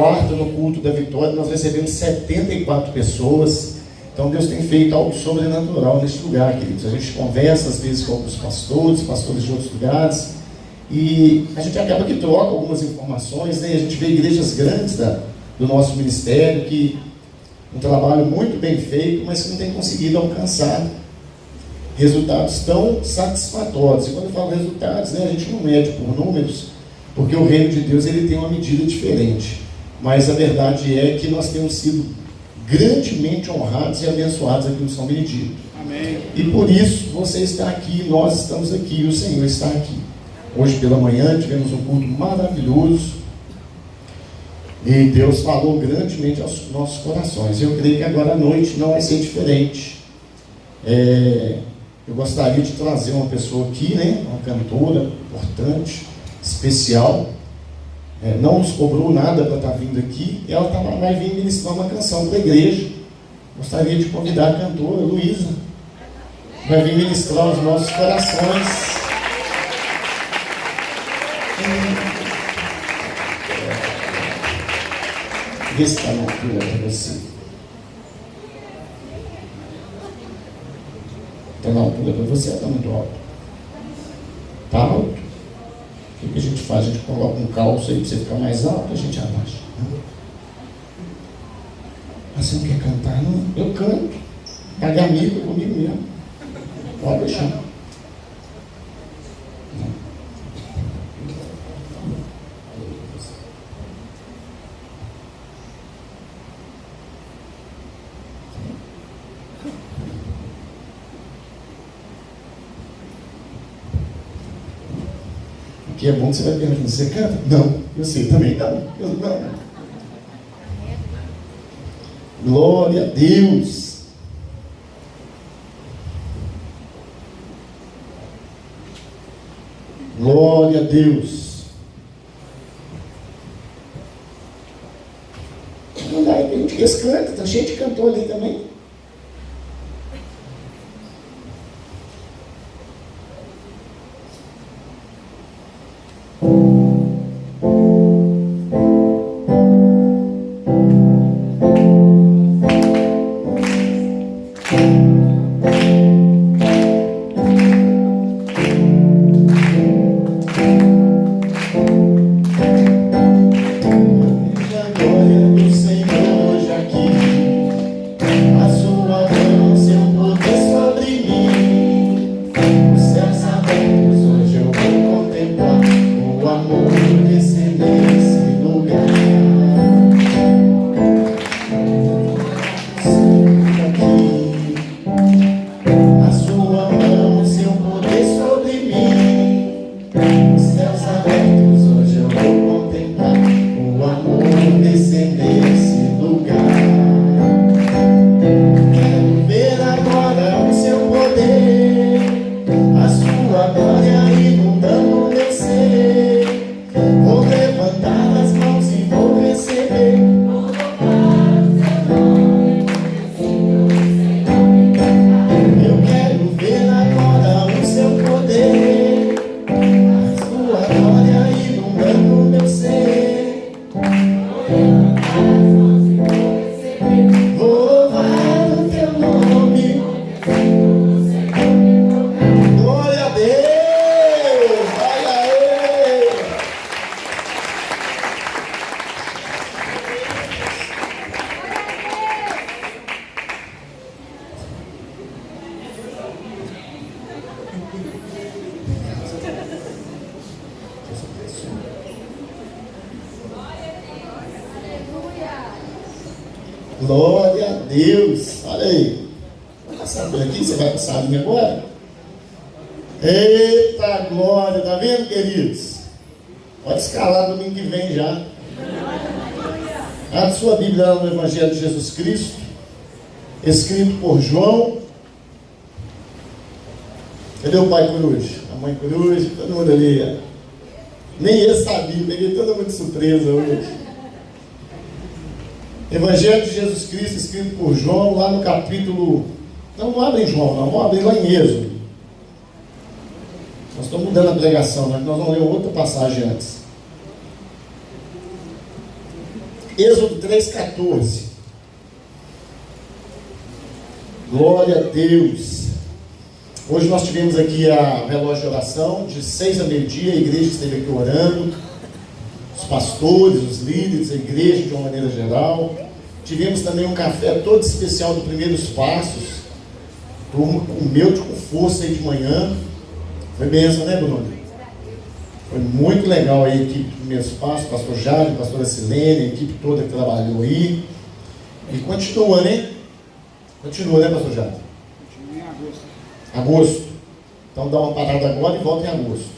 quarta, no culto da vitória, nós recebemos 74 pessoas. Então Deus tem feito algo sobrenatural neste lugar, queridos. A gente conversa às vezes com alguns pastores de outros lugares, e a gente acaba que troca algumas informações, né? A gente vê igrejas grandes do nosso ministério, que um trabalho muito bem feito, mas que não tem conseguido alcançar resultados tão satisfatórios. E quando eu falo resultados, né, a gente não mede por números, porque o reino de Deus ele tem uma medida diferente. Mas a verdade é que nós temos sido grandemente honrados e abençoados aqui no São Benedito. Amém. E por isso você está aqui, nós estamos aqui, e o Senhor está aqui. Hoje pela manhã tivemos um culto maravilhoso, e Deus falou grandemente aos nossos corações. Eu creio que agora à noite não vai ser diferente. Eu gostaria de trazer uma pessoa aqui, né? Uma cantora importante, especial. Não nos cobrou nada para estar vindo aqui. E ela vai vir ministrar uma canção para a igreja. Gostaria de convidar a cantora Luísa. Vai vir ministrar os nossos corações. Vê se está na altura para você. Está na altura para você ou está muito alto? Está alto? O que a gente faz? A gente coloca um calço aí para você ficar mais alto, a gente abaixa. Mas você não quer cantar, não? Eu canto. Paga amigo comigo mesmo. Pode deixar. Que é bom que você vai perguntar, você canta? Não, eu sei também não. Não. Glória a Deus. Glória a Deus. Não dá aí, tem gente que eles cantam, está cheio de cantor ali também. Glória a Deus. Olha aí. Vai passar por aqui, você vai passar a linha agora? Eita glória, tá vendo, queridos? Pode escalar domingo que vem já. Abra sua Bíblia lá no Evangelho de Jesus Cristo, escrito por João. Cadê o pai coruja? A mãe coruja, todo mundo ali. Ó. Nem eu sabia, peguei todo mundo de surpresa hoje. Evangelho de Jesus Cristo, escrito por João, lá no capítulo... Não abre em João, não abre lá em Êxodo. Nós estamos mudando a pregação, né? Nós vamos ler outra passagem antes. Êxodo 3,14. Glória a Deus. Hoje nós tivemos aqui a relógio de oração, de 6 a meio-dia, a igreja esteve aqui orando, os pastores, os líderes, a igreja de uma maneira geral. Tivemos também um café todo especial do Primeiros Passos. A turma comeu com força aí de manhã. Foi bênção, né, Bruno? Foi muito legal aí a equipe do Primeiros Passos, pastor Jário, pastora Silene, a equipe toda que trabalhou aí. E continua, né? Continua, né, pastor Jário? Continua em agosto. Agosto. Então dá uma parada agora e volta em agosto.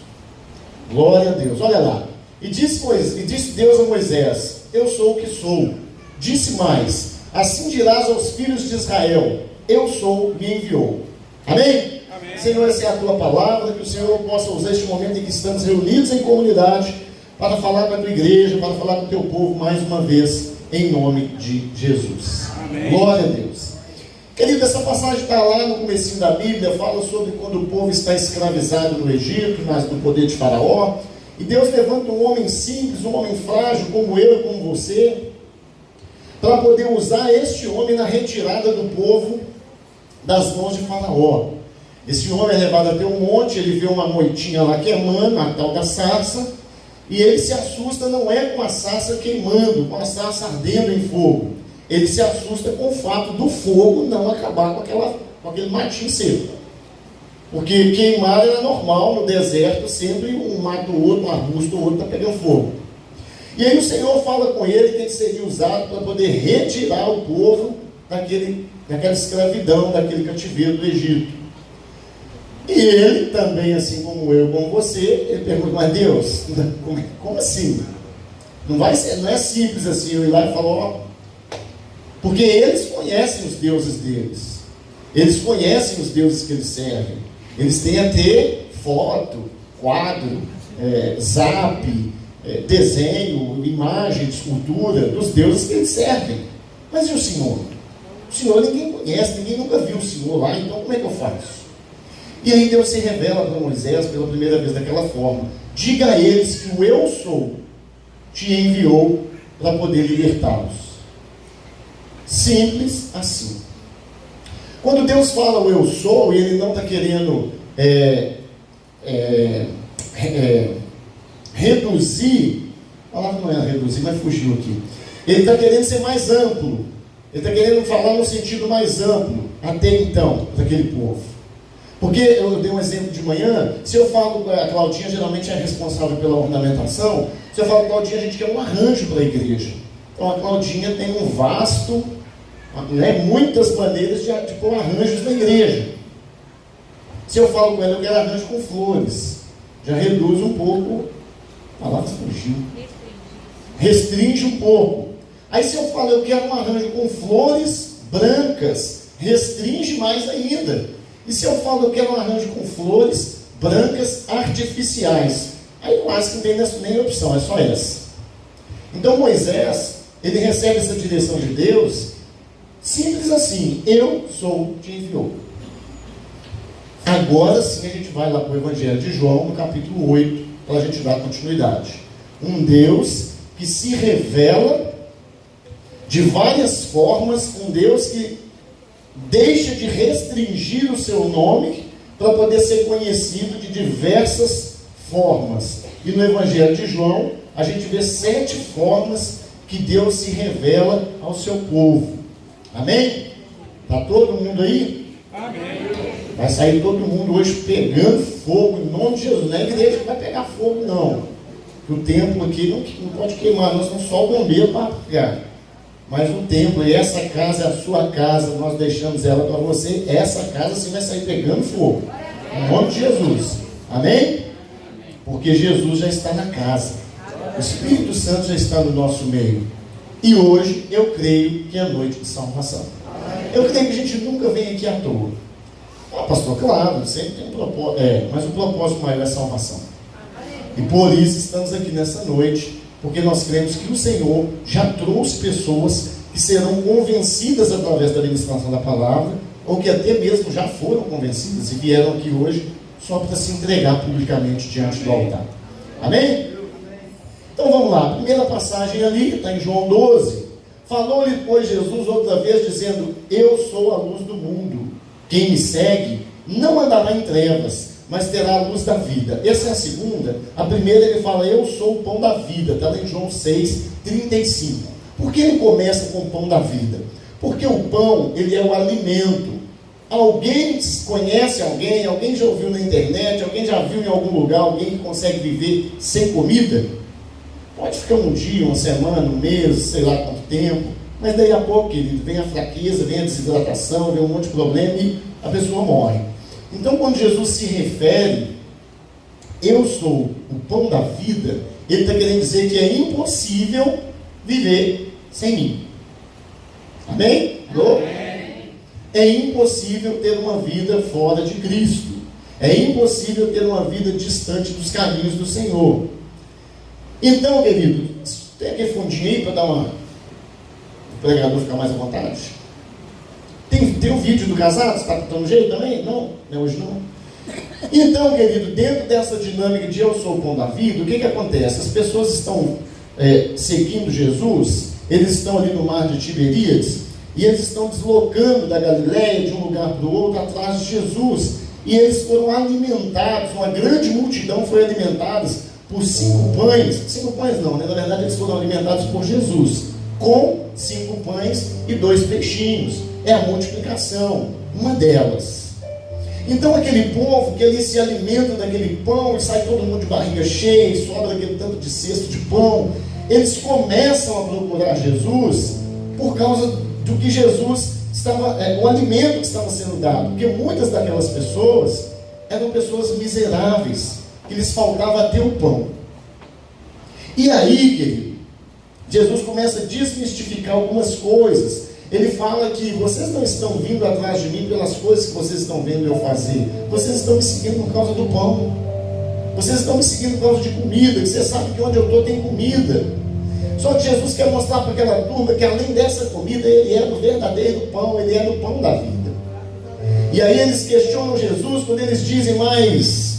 Glória a Deus. Olha lá. E disse Deus a Moisés: eu sou o que sou. Disse mais: assim dirás aos filhos de Israel: eu sou, me enviou. Amém? Amém. Senhor, essa é a tua palavra, que o Senhor possa usar este momento em que estamos reunidos em comunidade para falar com a tua igreja, para falar com o teu povo mais uma vez, em nome de Jesus. Amém. Glória a Deus. Querido, essa passagem está lá no comecinho da Bíblia, fala sobre quando o povo está escravizado no Egito, mas do poder de Faraó, e Deus levanta um homem simples, um homem frágil, como eu e como você, para poder usar este homem na retirada do povo das mãos de Faraó. Esse homem é levado até um monte, ele vê uma moitinha lá queimando, a tal da sarça, e ele se assusta, não é com a sarça queimando, com a sarça ardendo em fogo. Ele se assusta com o fato do fogo não acabar com aquele matinho seco. Porque queimar era normal no deserto, sempre um mata o outro, um arbusto o outro está pegando fogo. E aí o Senhor fala com ele que ele seria usado para poder retirar o povo daquela escravidão, daquele cativeiro do Egito. E ele também, assim como eu, como você, ele pergunta: mas Deus, como assim? Não é simples assim, eu ir lá e falar, ó. Porque eles conhecem os deuses deles. Eles conhecem os deuses que eles servem. Eles têm até foto, quadro, zap, desenho, imagem, escultura dos deuses que eles servem. Mas e o Senhor? O Senhor ninguém conhece, ninguém nunca viu o Senhor lá, então como é que eu faço? E aí Deus se revela para Moisés pela primeira vez daquela forma: diga a eles que o eu sou te enviou para poder libertá-los. Simples assim. Quando Deus fala o eu sou, e Ele não está querendo reduzir, a palavra não é reduzir, mas fugiu aqui. Ele está querendo ser mais amplo. Ele está querendo falar no sentido mais amplo, até então, daquele povo. Porque eu dei um exemplo de manhã, se eu falo, a Claudinha geralmente é responsável pela ornamentação, se eu falo, Claudinha, a gente quer um arranjo para a igreja. Então a Claudinha tem um vasto, muitas maneiras de pôr arranjos na igreja. Se eu falo com ela, eu quero arranjo com flores, já reduz um pouco, a palavra fugiu, restringe um pouco. Aí se eu falo, eu quero um arranjo com flores brancas, restringe mais ainda. E se eu falo, eu quero um arranjo com flores brancas artificiais, aí quase que não tem nem opção, é só essa. Então Moisés, ele recebe essa direção de Deus, simples assim: eu sou, te enviou. Agora sim a gente vai lá para o Evangelho de João, no capítulo 8, para a gente dar continuidade. Um Deus que se revela de várias formas, um Deus que deixa de restringir o seu nome para poder ser conhecido de diversas formas. E no Evangelho de João, a gente vê 7 formas que Deus se revela ao seu povo. Amém? Está todo mundo aí? Amém. Vai sair todo mundo hoje pegando fogo, em nome de Jesus. Não é a igreja que vai pegar fogo, não. O templo aqui não pode queimar, nós somos só o bombeiro para pegar. Mas o templo, e essa casa é a sua casa, nós deixamos ela para você, essa casa sim vai sair pegando fogo. Em nome de Jesus. Amém? Porque Jesus já está na casa. O Espírito Santo já está no nosso meio. E hoje eu creio que é noite de salvação. Eu creio que a gente nunca vem aqui à toa. Ah, pastor, claro, sempre tem um propósito. Mas o propósito maior é a salvação. E por isso estamos aqui nessa noite, porque nós cremos que o Senhor já trouxe pessoas que serão convencidas através da ministração da palavra, ou que até mesmo já foram convencidas e vieram aqui hoje só para se entregar publicamente diante do altar. Amém? Então vamos lá, a primeira passagem ali, está em João 12. Falou-lhe, pois, Jesus outra vez, dizendo: eu sou a luz do mundo. Quem me segue não andará em trevas, mas terá a luz da vida. Essa é a segunda. A primeira ele fala: eu sou o pão da vida. Está lá em João 6:35. Por que ele começa com o pão da vida? Porque o pão, ele é o alimento. Alguém conhece alguém? Alguém já ouviu na internet? Alguém já viu em algum lugar alguém que consegue viver sem comida? Pode ficar um dia, uma semana, um mês, sei lá quanto tempo, mas daí a pouco, querido, vem a fraqueza, vem a desidratação, vem um monte de problema e a pessoa morre. Então, quando Jesus se refere, eu sou o pão da vida, ele está querendo dizer que é impossível viver sem mim. Amém? Amém. É impossível ter uma vida fora de Cristo. É impossível ter uma vida distante dos caminhos do Senhor. Então, querido, tem aquele fundinho aí para dar o pregador ficar mais à vontade? Tem o vídeo do casado? Está dando jeito também? Não, hoje não. Então, querido, dentro dessa dinâmica de eu sou o pão da vida, o que acontece? As pessoas estão seguindo Jesus, eles estão ali no mar de Tiberíades, e eles estão deslocando da Galileia de um lugar para o outro atrás de Jesus, e eles foram alimentados, uma grande multidão foi alimentada por 5 pães, 5 pães não, né? Na verdade eles foram alimentados por Jesus, com 5 pães e 2 peixinhos, é a multiplicação, uma delas. Então aquele povo que ali se alimenta daquele pão, e sai todo mundo de barriga cheia, e sobra aquele tanto de cesto de pão, eles começam a procurar Jesus, por causa do que Jesus estava, o alimento que estava sendo dado, porque muitas daquelas pessoas eram pessoas miseráveis, que lhes faltava até o pão. E aí, querido, Jesus começa a desmistificar algumas coisas. Ele fala que vocês não estão vindo atrás de mim pelas coisas que vocês estão vendo eu fazer, vocês estão me seguindo por causa do pão, vocês estão me seguindo por causa de comida, que você sabe que onde eu estou tem comida. Só que Jesus quer mostrar para aquela turma que além dessa comida, ele é do verdadeiro pão, ele é do pão da vida. E aí eles questionam Jesus quando eles dizem: mas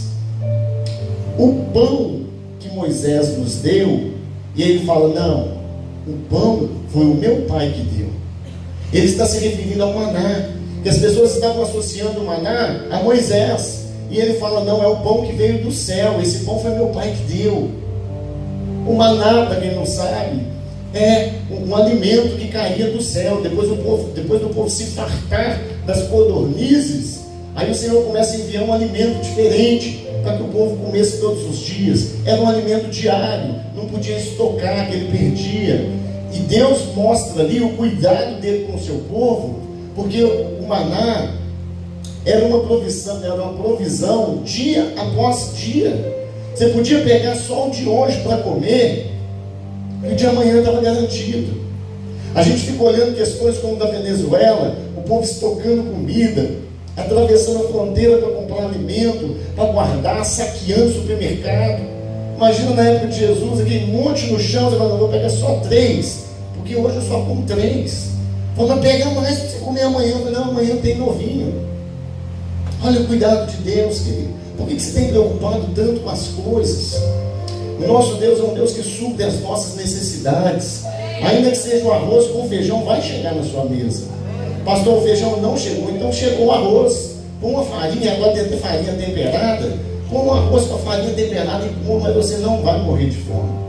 o pão que Moisés nos deu, e ele fala: não, o pão foi o meu pai que deu. Ele está se referindo ao maná, que as pessoas estavam associando o maná a Moisés, e ele fala: não, é o pão que veio do céu, esse pão foi meu pai que deu. O maná, para quem não sabe, é um alimento que caía do céu. Depois do povo se fartar das codornizes, aí o Senhor começa a enviar um alimento diferente para que o povo comesse todos os dias. Era um alimento diário, não podia estocar, que ele perdia. E Deus mostra ali o cuidado dele com o seu povo, porque o maná era uma provisão dia após dia. Você podia pegar só o de hoje para comer, e o de amanhã estava garantido. A gente fica olhando questões como da Venezuela, o povo estocando comida, atravessando a fronteira para comprar alimento, para guardar, saqueando o supermercado. Imagina na época de Jesus, aquele monte no chão, você fala: não, vou pegar só 3, porque hoje eu só como 3. Fala: pega mais para você comer amanhã. Eu falei: não, amanhã tem novinho. Olha o cuidado de Deus, querido. Por que você tem preocupado tanto com as coisas? O nosso Deus é um Deus que supre as nossas necessidades. Ainda que seja o arroz com feijão, vai chegar na sua mesa. Pastor, o feijão não chegou, então chegou o arroz. Põe uma farinha, agora tem que ter farinha temperada. Põe um arroz com a farinha temperada e coma, mas você não vai morrer de fome.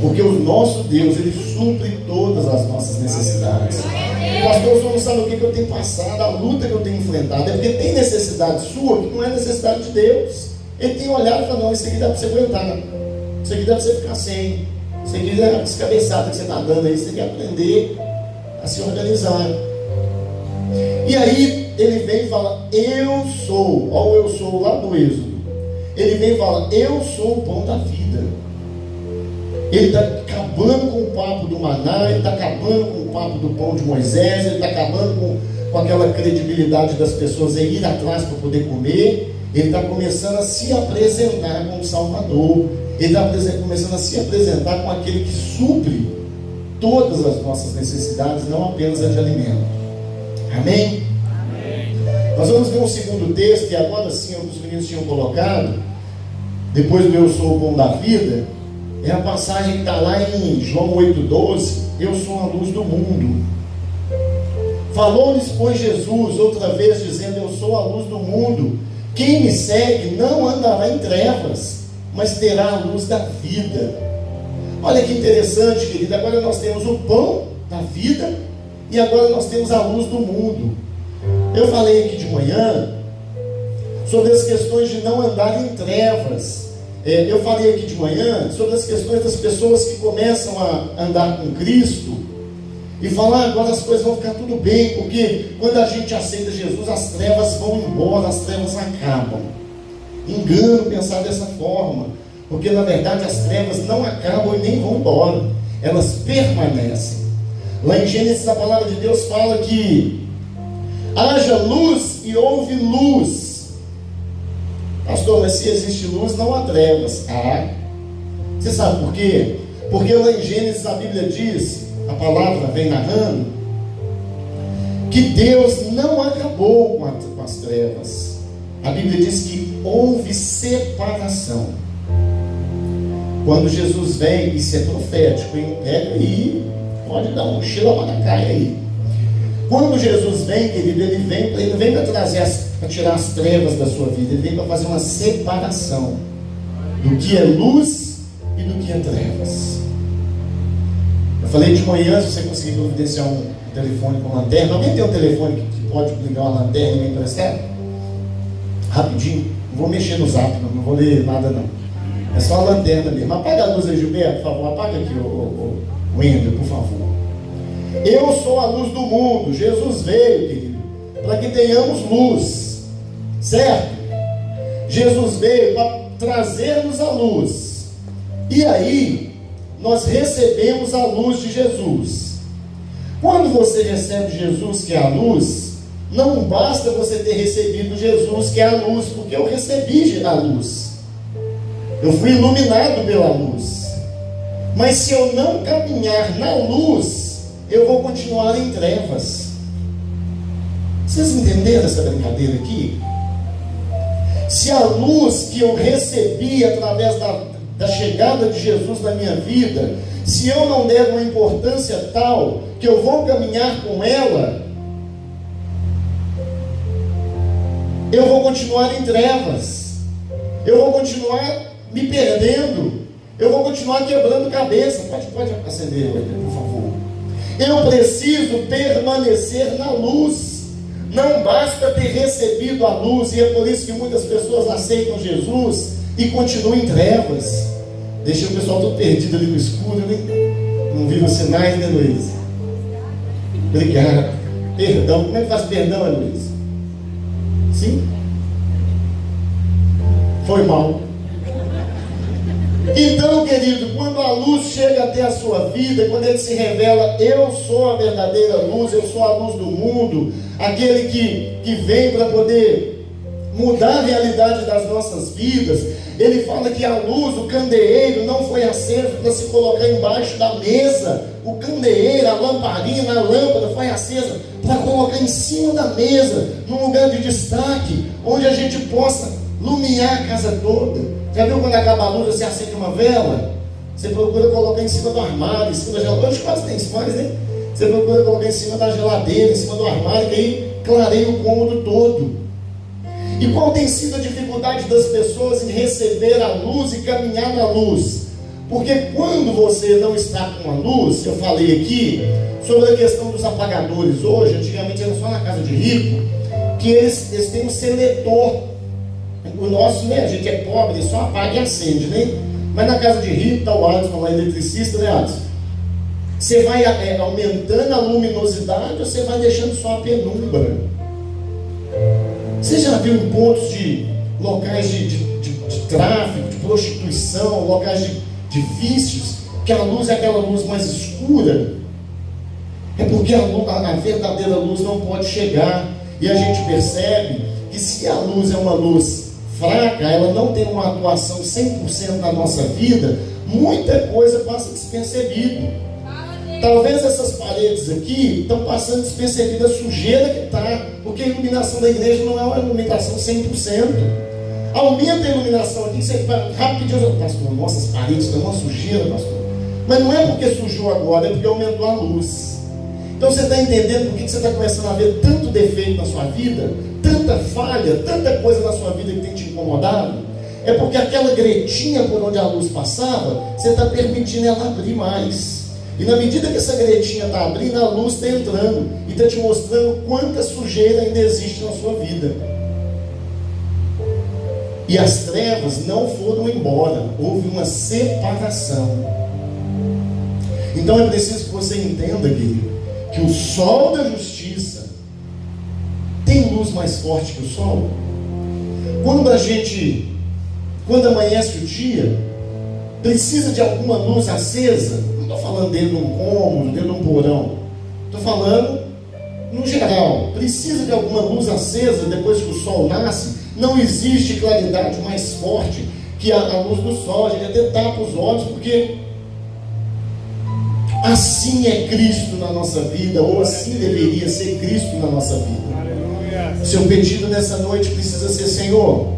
Porque o nosso Deus, ele supre todas as nossas necessidades. Pastor, o senhor não sabe o que eu tenho passado, a luta que eu tenho enfrentado. É porque tem necessidade sua que não é necessidade de Deus. Ele tem olhado e falado: não, isso aqui dá para você aguentar, isso aqui dá para você ficar sem, isso aqui é a descabeçada que você está dando aí, você tem que aprender a se organizar. E aí ele vem e fala: eu sou, olha o eu sou lá do Êxodo. Ele vem e fala: eu sou o pão da vida. Ele está acabando com o papo do maná, ele está acabando com o papo do pão de Moisés, ele está acabando com aquela credibilidade das pessoas em ir atrás para poder comer. Ele está começando a se apresentar como Salvador. Ele está começando a se apresentar como aquele que supre todas as nossas necessidades, não apenas a de alimento. Amém? Amém. Nós vamos ver um segundo texto, que agora sim os meninos tinham colocado, depois do eu sou o pão da vida. É a passagem que está lá em João 8,12. Eu sou a luz do mundo. Falou-lhes, pois, Jesus outra vez, dizendo: eu sou a luz do mundo. Quem me segue não andará em trevas, mas terá a luz da vida. Olha que interessante, querido. Agora nós temos o pão da vida e agora nós temos a luz do mundo. Eu falei aqui de manhã sobre as questões de não andar em trevas. Eu falei aqui de manhã sobre as questões das pessoas que começam a andar com Cristo e falar: agora as coisas vão ficar tudo bem, porque quando a gente aceita Jesus, as trevas vão embora, as trevas acabam. Engano pensar dessa forma, porque na verdade as trevas não acabam e nem vão embora, elas permanecem. Lá em Gênesis a palavra de Deus fala que haja luz e houve luz. Pastor, mas se existe luz, não há trevas. Você sabe por quê? Porque lá em Gênesis a Bíblia diz, a palavra vem narrando, que Deus não acabou com as trevas. A Bíblia diz que houve separação. Quando Jesus vem, isso é profético, hein? Pega aí, pode dar um xilomanacaia aí. Quando Jesus vem, querido, ele vem para trazer para tirar as trevas da sua vida. Ele vem para fazer uma separação do que é luz e do que é trevas. Eu falei de manhã, se você conseguir providenciar um telefone com lanterna. Alguém tem um telefone que pode ligar uma lanterna e me emprestar? Rapidinho, não vou mexer no zap, não vou ler nada não. É só a lanterna mesmo. Apaga a luz aí, Gilberto, por favor. Apaga aqui o Wendel, por favor. Eu sou a luz do mundo. Jesus veio, querido, para que tenhamos luz, certo? Jesus veio para trazer-nos a luz. E aí, nós recebemos a luz de Jesus. Quando você recebe Jesus, que é a luz, não basta você ter recebido Jesus, que é a luz, porque eu recebi a luz. Eu fui iluminado pela luz. Mas se eu não caminhar na luz, eu vou continuar em trevas. Vocês entenderam essa brincadeira aqui? Se a luz que eu recebi através da chegada de Jesus na minha vida, se eu não der uma importância tal que eu vou caminhar com ela, eu vou continuar em trevas, eu vou continuar me perdendo, eu vou continuar quebrando cabeça. Pode acender, por favor. Eu preciso permanecer na luz. Não basta ter recebido a luz, e é por isso que muitas pessoas aceitam Jesus e continuam em trevas. Deixa o pessoal todo perdido ali no escuro, né? Não viram os sinais, né, Luiz? Obrigado. Perdão. Como é que faz perdão, Luiz? Sim? Foi mal. Então, querido, quando a luz chega até a sua vida, quando ele se revela: eu sou a verdadeira luz, eu sou a luz do mundo, aquele que vem para poder mudar a realidade das nossas vidas. Ele fala que a luz, o candeeiro, não foi aceso para se colocar embaixo da mesa. O candeeiro, a lamparina, a lâmpada foi acesa para colocar em cima da mesa, num lugar de destaque, onde a gente possa iluminar a casa toda. Já viu quando acaba a luz, você acende uma vela? Você procura colocar em cima do armário, em cima da geladeira. Hoje quase tem isso mais, né? Você procura colocar em cima da geladeira, em cima do armário, que aí clareia o cômodo todo. E qual tem sido a dificuldade das pessoas em receber a luz e caminhar na luz? Porque quando você não está com a luz, eu falei aqui sobre a questão dos apagadores. Hoje, antigamente era só na casa de rico, que eles têm um seletor. O nosso, né, a gente é pobre, ele só apaga e acende, né? Mas na casa de rico, está o Adson lá, eletricista, né, Adson? Você vai aumentando a luminosidade ou você vai deixando só a penumbra? Você já viu em pontos de locais de tráfico, de prostituição, locais de vícios, que a luz é aquela luz mais escura? É porque a verdadeira luz não pode chegar. E a gente percebe que se a luz é uma luz fraca, ela não tem uma atuação 100% na nossa vida, muita coisa passa despercebido. Talvez essas paredes aqui estão passando despercebida a sujeira que está, porque a iluminação da igreja não é uma iluminação 100%. Aumenta a iluminação aqui, você vai rapidinho, pastor, nossas paredes estão uma sujeira, pastor. Mas não é porque sujou agora, é porque aumentou a luz. Então você está entendendo por que você está começando a ver tanto defeito na sua vida, tanta falha, tanta coisa na sua vida que tem te incomodado? É porque aquela gretinha por onde a luz passava, você está permitindo ela abrir mais. E na medida que essa gretinha está abrindo, a luz está entrando e está te mostrando quanta sujeira ainda existe na sua vida. E as trevas não foram embora, houve uma separação. Então é preciso que você entenda, querido, que o sol da justiça tem luz mais forte que o sol. Quando amanhece o dia, precisa de alguma luz acesa. Não estou falando dentro de um cômodo, dentro de um porão, estou falando no geral. Precisa de alguma luz acesa depois que o sol nasce. Não existe claridade mais forte que a luz do sol. A gente até tapa os olhos, porque assim é Cristo na nossa vida, ou assim deveria ser Cristo na nossa vida. Aleluia. Seu pedido nessa noite precisa ser: Senhor,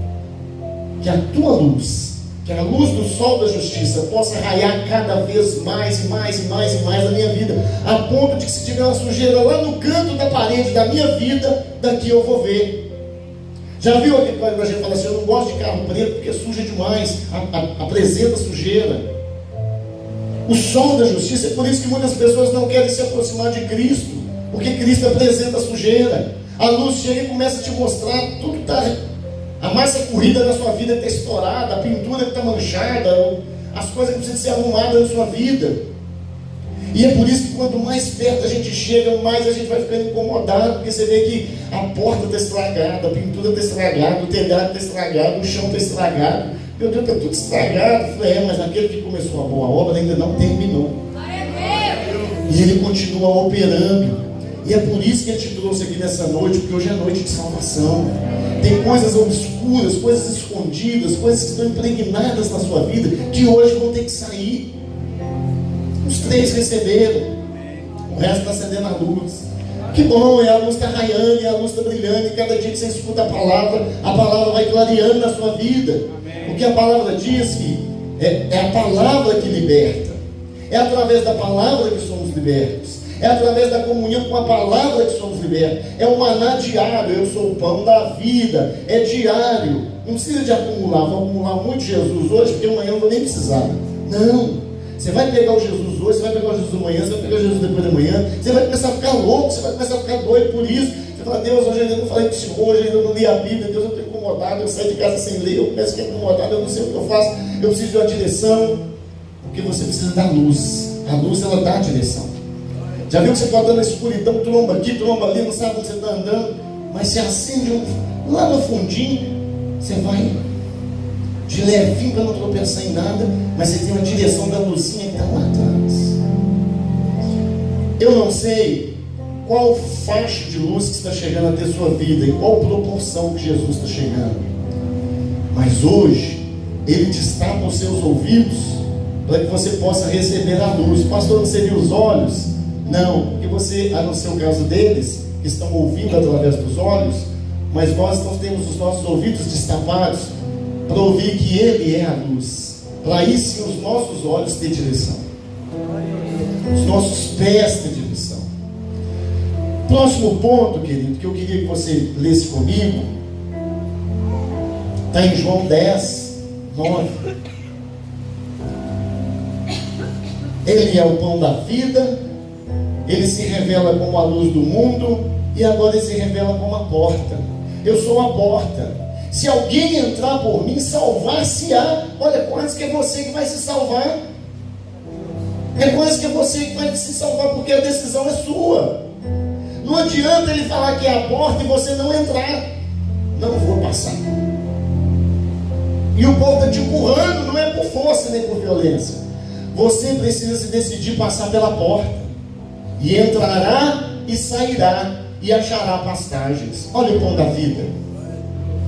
que a tua luz, que a luz do sol da justiça possa raiar cada vez mais e mais e mais e mais na minha vida, a ponto de que, se tiver uma sujeira lá no canto da parede da minha vida, daqui eu vou ver. Já viu aquele quando a gente fala assim: eu não gosto de carro preto porque suja demais, apresenta sujeira. O sol da justiça, é por isso que muitas pessoas não querem se aproximar de Cristo, porque Cristo apresenta sujeira. A luz chega e começa a te mostrar tudo que está, a massa corrida na sua vida que está estourada, a pintura que está manchada, as coisas que precisam ser arrumadas na sua vida. E é por isso que quanto mais perto a gente chega, mais a gente vai ficando incomodado, porque você vê que a porta está estragada, a pintura está estragada, o telhado está estragado, o chão está estragado. Meu Deus, está tudo estragado. Eu falei: mas aquele que começou a boa obra ainda não terminou. E ele continua operando. E é por isso que ele te trouxe aqui nessa noite, porque hoje é noite de salvação. Tem coisas obscuras, coisas escondidas, coisas que estão impregnadas na sua vida, que hoje vão ter que sair. Os 3 receberam, o resto está acendendo a luz. Que bom, a luz está raiando, e a luz está brilhando, e cada dia que você escuta a palavra vai clareando na sua vida. Porque a palavra diz que é a palavra que liberta. É através da palavra que somos libertos. É através da comunhão com a palavra que somos libertos. É o maná diário. Eu sou o pão da vida. É diário. Não precisa de acumular. Vou acumular muito Jesus hoje, porque amanhã eu não vou nem precisar. Não. Você vai pegar o Jesus hoje, você vai pegar o Jesus amanhã, você vai pegar o Jesus depois da manhã. Você vai começar a ficar louco, você vai começar a ficar doido por isso. Você fala: Deus, hoje eu ainda não falei com o Senhor, hoje eu ainda não li a Bíblia. Deus, eu estou incomodado, eu saio de casa sem ler, eu começo a ficar incomodado, eu não sei o que eu faço, eu preciso de uma direção. Porque você precisa da luz. A luz, ela dá a direção. Já viu que você está andando na escuridão, tromba aqui, tromba ali, não sabe onde você está andando, mas você acende lá no fundinho, você vai de levinho para não tropeçar em nada, mas você tem uma direção da luzinha que está lá atrás. Eu não sei qual faixa de luz que está chegando até a sua vida, e qual proporção que Jesus está chegando, mas hoje Ele destapa os seus ouvidos para que você possa receber a luz. Pastor, não seria os olhos? Não, porque você, a não ser o caso deles, que estão ouvindo através dos olhos, mas nós não temos os nossos ouvidos destapados para ouvir que Ele é a luz, para aí sim os nossos olhos ter direção, os nossos pés ter direção. Próximo ponto, querido, que eu queria que você lesse comigo, está em João 10, 9. Ele é o pão da vida, Ele se revela como a luz do mundo, e agora Ele se revela como a porta. Eu sou a porta. Se alguém entrar por mim, salvar-se-á. Olha, quase que é você que vai se salvar. É quase que é você que vai se salvar, porque a decisão é sua. Não adianta Ele falar que é a porta e você não entrar. Não vou passar. E o povo está te empurrando, não é por força nem por violência. Você precisa se decidir passar pela porta, e entrará e sairá, e achará pastagens. Olha o pão da vida.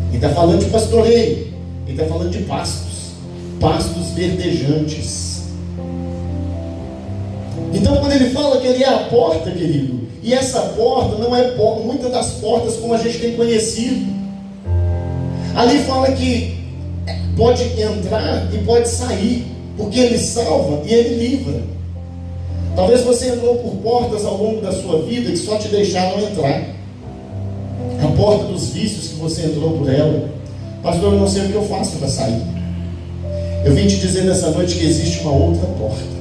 Ele está falando de pastoreio, Ele está falando de pastos verdejantes. Então, quando Ele fala que Ele é a porta, querido, e essa porta não é muitas das portas como a gente tem conhecido. Ali fala que pode entrar e pode sair, porque Ele salva e Ele livra. Talvez você entrou por portas ao longo da sua vida que só te deixaram entrar. A porta dos vícios que você entrou por ela. Pastor, eu não sei o que eu faço para sair. Eu vim te dizer nessa noite que existe uma outra porta.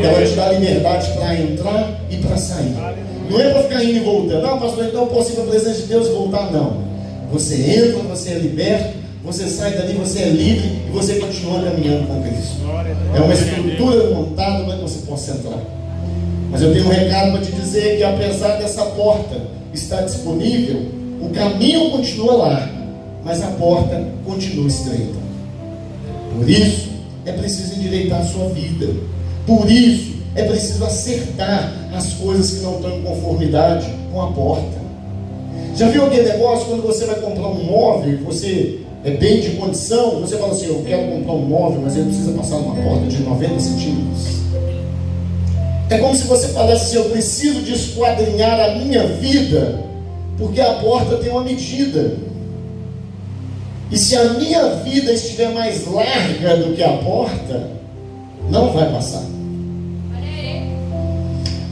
Ela te dá liberdade para entrar e para sair. Não é para ficar indo e voltando. Não, pastor, então eu posso ir para a presença de Deus e voltar. Não. Você entra, você é liberto, você sai dali, você é livre e você continua caminhando com Cristo. É uma estrutura montada para que você possa entrar. Mas eu tenho um recado para te dizer que apesar dessa porta estar disponível, o caminho continua largo, mas a porta continua estreita. Por isso é preciso endireitar a sua vida. Por isso é preciso acertar as coisas que não estão em conformidade com a porta. Já viu aquele negócio quando você vai comprar um móvel, você é bem de condição, você fala assim, eu quero comprar um móvel, mas ele precisa passar numa porta de 90 centímetros. É como se você falasse assim, eu preciso de esquadrinhar a minha vida, porque a porta tem uma medida. E se a minha vida estiver mais larga do que a porta, não vai passar.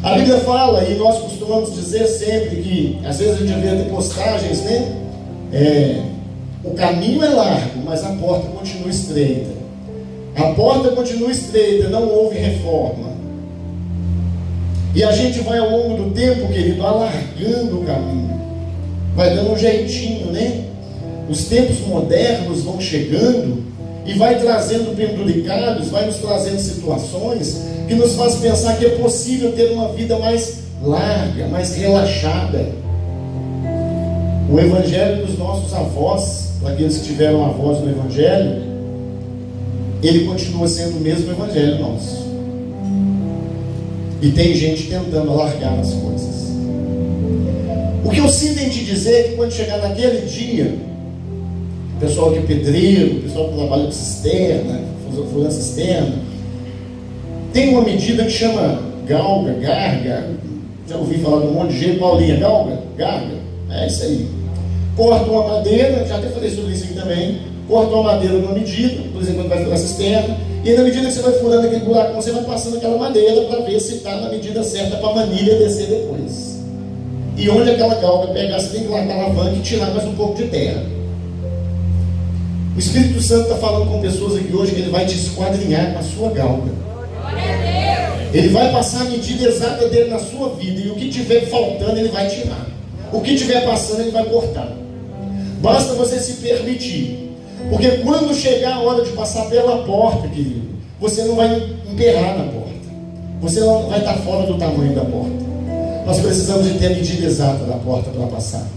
A Bíblia fala, e nós costumamos dizer sempre que, às vezes a gente vê até postagens, né? O caminho é largo, mas a porta continua estreita. A porta continua estreita, não houve reforma. E a gente vai ao longo do tempo, querido, alargando o caminho. Vai dando um jeitinho, né? Os tempos modernos vão chegando e vai trazendo penduricados, vai nos trazendo situações que nos faz pensar que é possível ter uma vida mais larga, mais relaxada. O evangelho dos nossos avós, para aqueles que tiveram avós no evangelho, ele continua sendo o mesmo evangelho nosso. E tem gente tentando alargar as coisas. O que eu sinto em te dizer é que quando chegar naquele dia, o pessoal que é pedreiro, o pessoal que trabalha com cisterna, furando cisterna, tem uma medida que chama galga, garga. Já ouvi falar de um monte de jeito. Paulinha, galga, garga, é isso aí. Corta uma madeira, já até falei sobre isso aqui também. Corta uma madeira numa medida, por exemplo, quando vai furar a cisterna, e na medida que você vai furando aquele buraco, você vai passando aquela madeira para ver se está na medida certa para a manilha descer depois. E onde aquela galga pegar, você tem que largar a alavanca e tirar mais um pouco de terra. O Espírito Santo está falando com pessoas aqui hoje que ele vai te esquadrinhar com a sua galga. Ele vai passar a medida exata dele na sua vida, e o que tiver faltando ele vai tirar. O que tiver passando ele vai cortar. Basta você se permitir. Porque quando chegar a hora de passar pela porta, querido, você não vai emperrar na porta. Você não vai estar fora do tamanho da porta. Nós precisamos de ter a medida exata da porta para passar.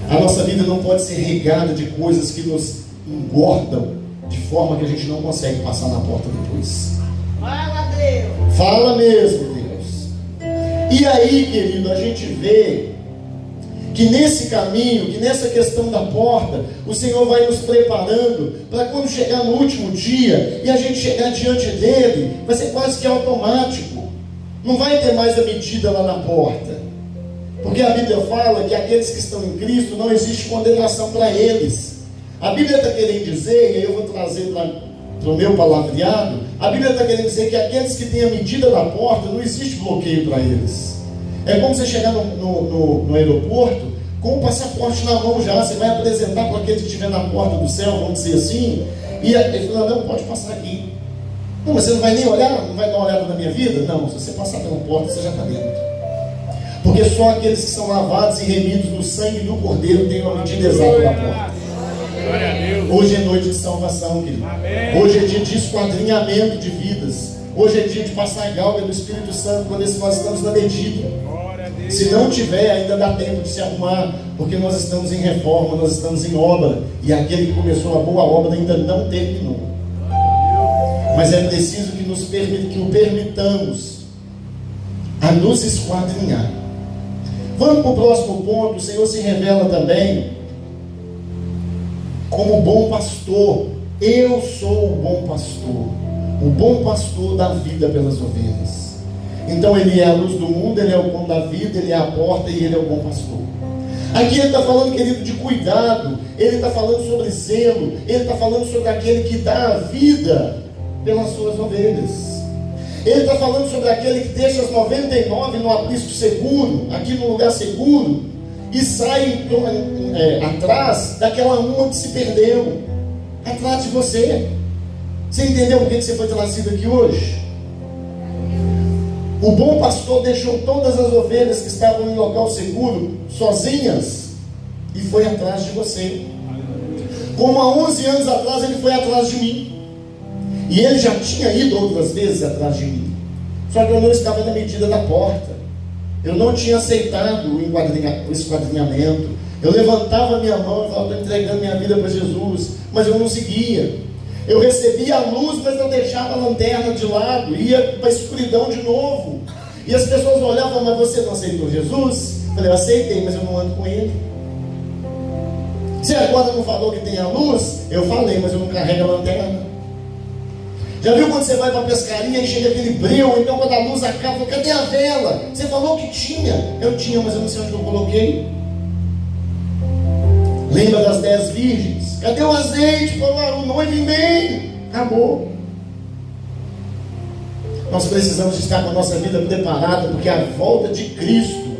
A nossa vida não pode ser regada de coisas que nos engordam, de forma que a gente não consegue passar na porta depois. Fala, Deus! Fala mesmo, Deus. E aí, querido, a gente vê que nesse caminho, que nessa questão da porta, o Senhor vai nos preparando para quando chegar no último dia e a gente chegar diante dele, vai ser quase que automático. Não vai ter mais a medida lá na porta. Porque a Bíblia fala que aqueles que estão em Cristo não existe condenação para eles. A Bíblia está querendo dizer, e aí eu vou trazer para o meu palavreado, a Bíblia está querendo dizer que aqueles que têm a medida da porta, não existe bloqueio para eles. É como você chegar no aeroporto com o passaporte na mão já, você vai apresentar para aquele que estiver na porta do céu, vamos dizer assim, e ele fala, não, pode passar aqui. Não, mas você não vai nem olhar, não vai dar uma olhada na minha vida? Não, se você passar pela porta, você já está dentro. Porque só aqueles que são lavados e remidos no sangue do Cordeiro têm uma medida exata da porta. Hoje é noite de salvação, querido. Hoje é dia de esquadrinhamento de vidas. Hoje é dia de passar a galga do Espírito Santo quando nós estamos na medida. Se não tiver, ainda dá tempo de se arrumar, porque nós estamos em reforma, nós estamos em obra, e aquele que começou a boa obra ainda não terminou. Mas é preciso que o permitamos a nos esquadrinhar. Vamos para o próximo ponto. O Senhor se revela também como bom pastor. Eu sou o bom pastor dá vida pelas ovelhas. Então ele é a luz do mundo, ele é o pão da vida, ele é a porta e ele é o bom pastor. Aqui ele está falando, querido, de cuidado. Ele está falando sobre zelo. Ele está falando sobre aquele que dá a vida pelas suas ovelhas. Ele está falando sobre aquele que deixa as 99 no aprisco seguro, aqui no lugar seguro, e sai atrás daquela uma que se perdeu, atrás de você. Você entendeu por que você foi trazido aqui hoje? O bom pastor deixou todas as ovelhas que estavam em local seguro, sozinhas, e foi atrás de você. Como há 11 anos atrás ele foi atrás de mim. E ele já tinha ido outras vezes atrás de mim. Só que eu não estava na medida da porta. Eu não tinha aceitado o esquadrinhamento. Eu levantava a minha mão e falava, estou entregando minha vida para Jesus. Mas eu não seguia. Eu recebia a luz, mas eu deixava a lanterna de lado. Ia para a escuridão de novo. E as pessoas olhavam, mas você não aceitou Jesus? Eu falei, eu aceitei, mas eu não ando com ele. Você agora não falou que tem a luz? Eu falei, mas eu não carrego a lanterna. Já viu quando você vai para a pescaria e chega aquele breu, então quando a luz acaba, cadê a vela? Você falou que tinha. Eu tinha, mas eu não sei onde eu coloquei. Lembra das 10 virgens? Cadê o azeite? O noivo vem. Acabou. Nós precisamos estar com a nossa vida preparada, porque a volta de Cristo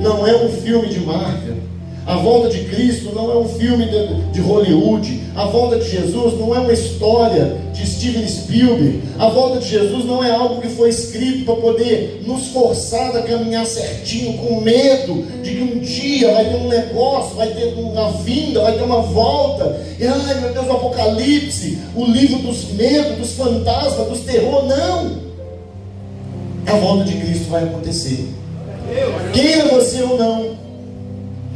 não é um filme de Marvel. A volta de Cristo não é um filme de Hollywood. A volta de Jesus não é uma história de Steven Spielberg. A volta de Jesus não é algo que foi escrito para poder nos forçar a caminhar certinho, com medo de que um dia vai ter um negócio, vai ter uma vinda, vai ter uma volta. E ai meu Deus, o Apocalipse, o livro dos medos, dos fantasmas, dos terror. Não! A volta de Cristo vai acontecer. Queira você ou não,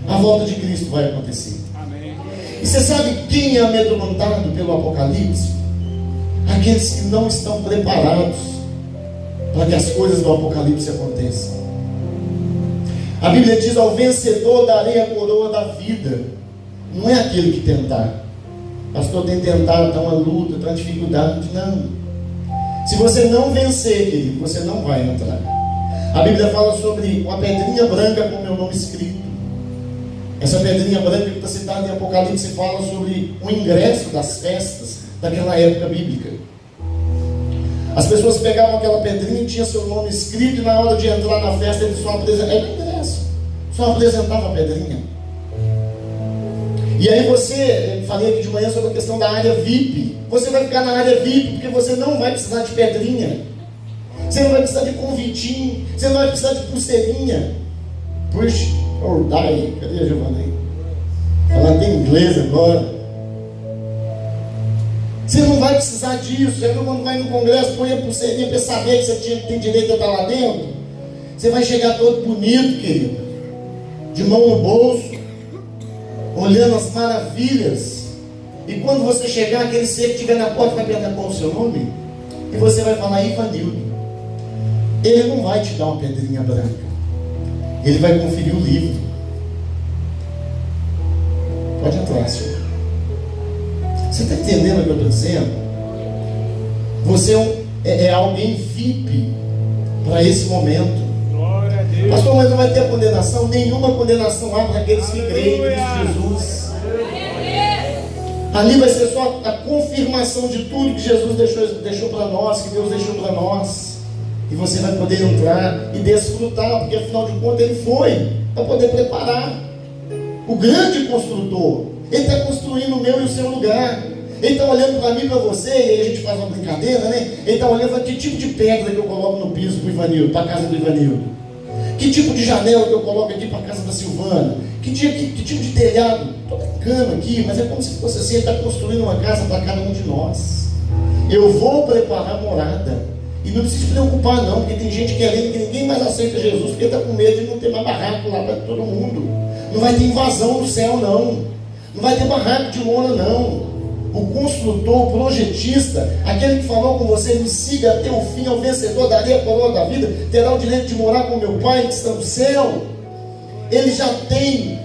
a volta de Cristo vai acontecer. Amém. E você sabe quem é amedrontado pelo Apocalipse? Aqueles que não estão preparados para que as coisas do Apocalipse aconteçam. A Bíblia diz, ao vencedor darei a coroa da vida. Não é aquele que tentar. Pastor, tem tentado, está uma luta, está uma dificuldade. Não. Se você não vencer, querido, você não vai entrar. A Bíblia fala sobre uma pedrinha branca com meu nome escrito. Essa pedrinha branca que está citada em Apocalipse fala sobre o ingresso das festas daquela época bíblica. As pessoas pegavam aquela pedrinha e tinha seu nome escrito, e na hora de entrar na festa eles só apresentavam, era o ingresso, só apresentava a pedrinha. E aí você, falei aqui de manhã sobre a questão da área VIP. Você vai ficar na área VIP porque você não vai precisar de pedrinha, você não vai precisar de convitinho, você não vai precisar de pulseirinha. Push or die. Cadê a Giovana aí? Falando em inglês agora. Você não vai precisar disso. Você quando vai no congresso, põe a pulseirinha para saber que você tem direito a estar lá dentro. Você vai chegar todo bonito, querido, de mão no bolso, olhando as maravilhas. E quando você chegar, aquele ser que estiver na porta vai perguntar qual o seu nome, e você vai falar Ivanildo. Ele não vai te dar uma pedrinha branca. Ele vai conferir o livro. Pode entrar, senhor. Você está entendendo o que eu estou dizendo? Você é alguém VIP para esse momento. Glória a Deus. Pastor, mas não vai ter condenação? Nenhuma condenação há para aqueles que creem em Cristo Jesus. Ali vai ser só a confirmação de tudo que Jesus deixou para nós, que Deus deixou para nós. E você vai poder entrar e desfrutar, porque afinal de contas ele foi para poder preparar. O grande construtor, ele está construindo o meu e o seu lugar. Ele está olhando para mim e para você, e aí a gente faz uma brincadeira, né? Ele está olhando para que tipo de pedra que eu coloco no piso para o Ivanildo, para a casa do Ivanildo. Que tipo de janela que eu coloco aqui para a casa da Silvana. Que tipo de telhado. Estou brincando aqui, mas é como se fosse assim, ele está construindo uma casa para cada um de nós. Eu vou preparar morada. E não precisa se preocupar não, porque tem gente querendo que ninguém mais aceita Jesus, porque está com medo de não ter mais barraco lá para todo mundo. Não vai ter invasão no céu não. Não vai ter barraco de lona não. O construtor, o projetista, aquele que falou com você, me siga até o fim, ao vencedor, darei a coroa da vida, terá o direito de morar com meu Pai que está no céu. Ele já tem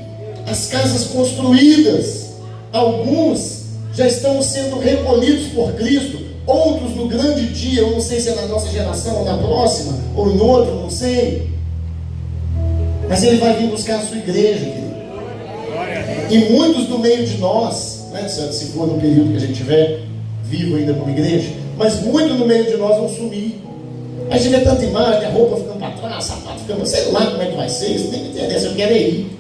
as casas construídas. Alguns já estão sendo recolhidos por Cristo. Outros no grande dia, eu não sei se é na nossa geração ou na próxima, ou em outra, não sei. Mas ele vai vir buscar a sua igreja, querido. E muitos do meio de nós, né, se for no período que a gente tiver vivo ainda como igreja, mas muitos no meio de nós vão sumir. A gente vê tanta imagem, a roupa ficando para trás, sapato ficando, sei lá como é que vai ser, isso nem me interessa, eu quero ir.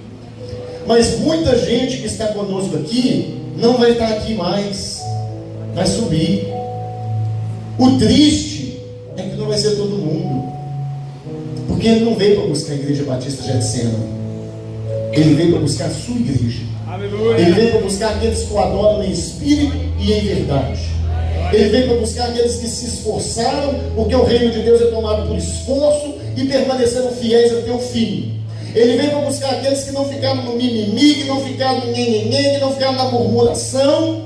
Mas muita gente que está conosco aqui não vai estar aqui mais, vai subir. O triste é que não vai ser todo mundo, porque ele não veio para buscar a Igreja Batista Getsena, ele veio para buscar a sua igreja. Aleluia. Ele veio para buscar aqueles que o adoram em espírito e em verdade. Ele veio para buscar aqueles que se esforçaram, porque o reino de Deus é tomado por esforço e permaneceram fiéis até o fim. Ele veio para buscar aqueles que não ficaram no mimimi, que não ficaram no nhenhenhen, que não ficaram na murmuração,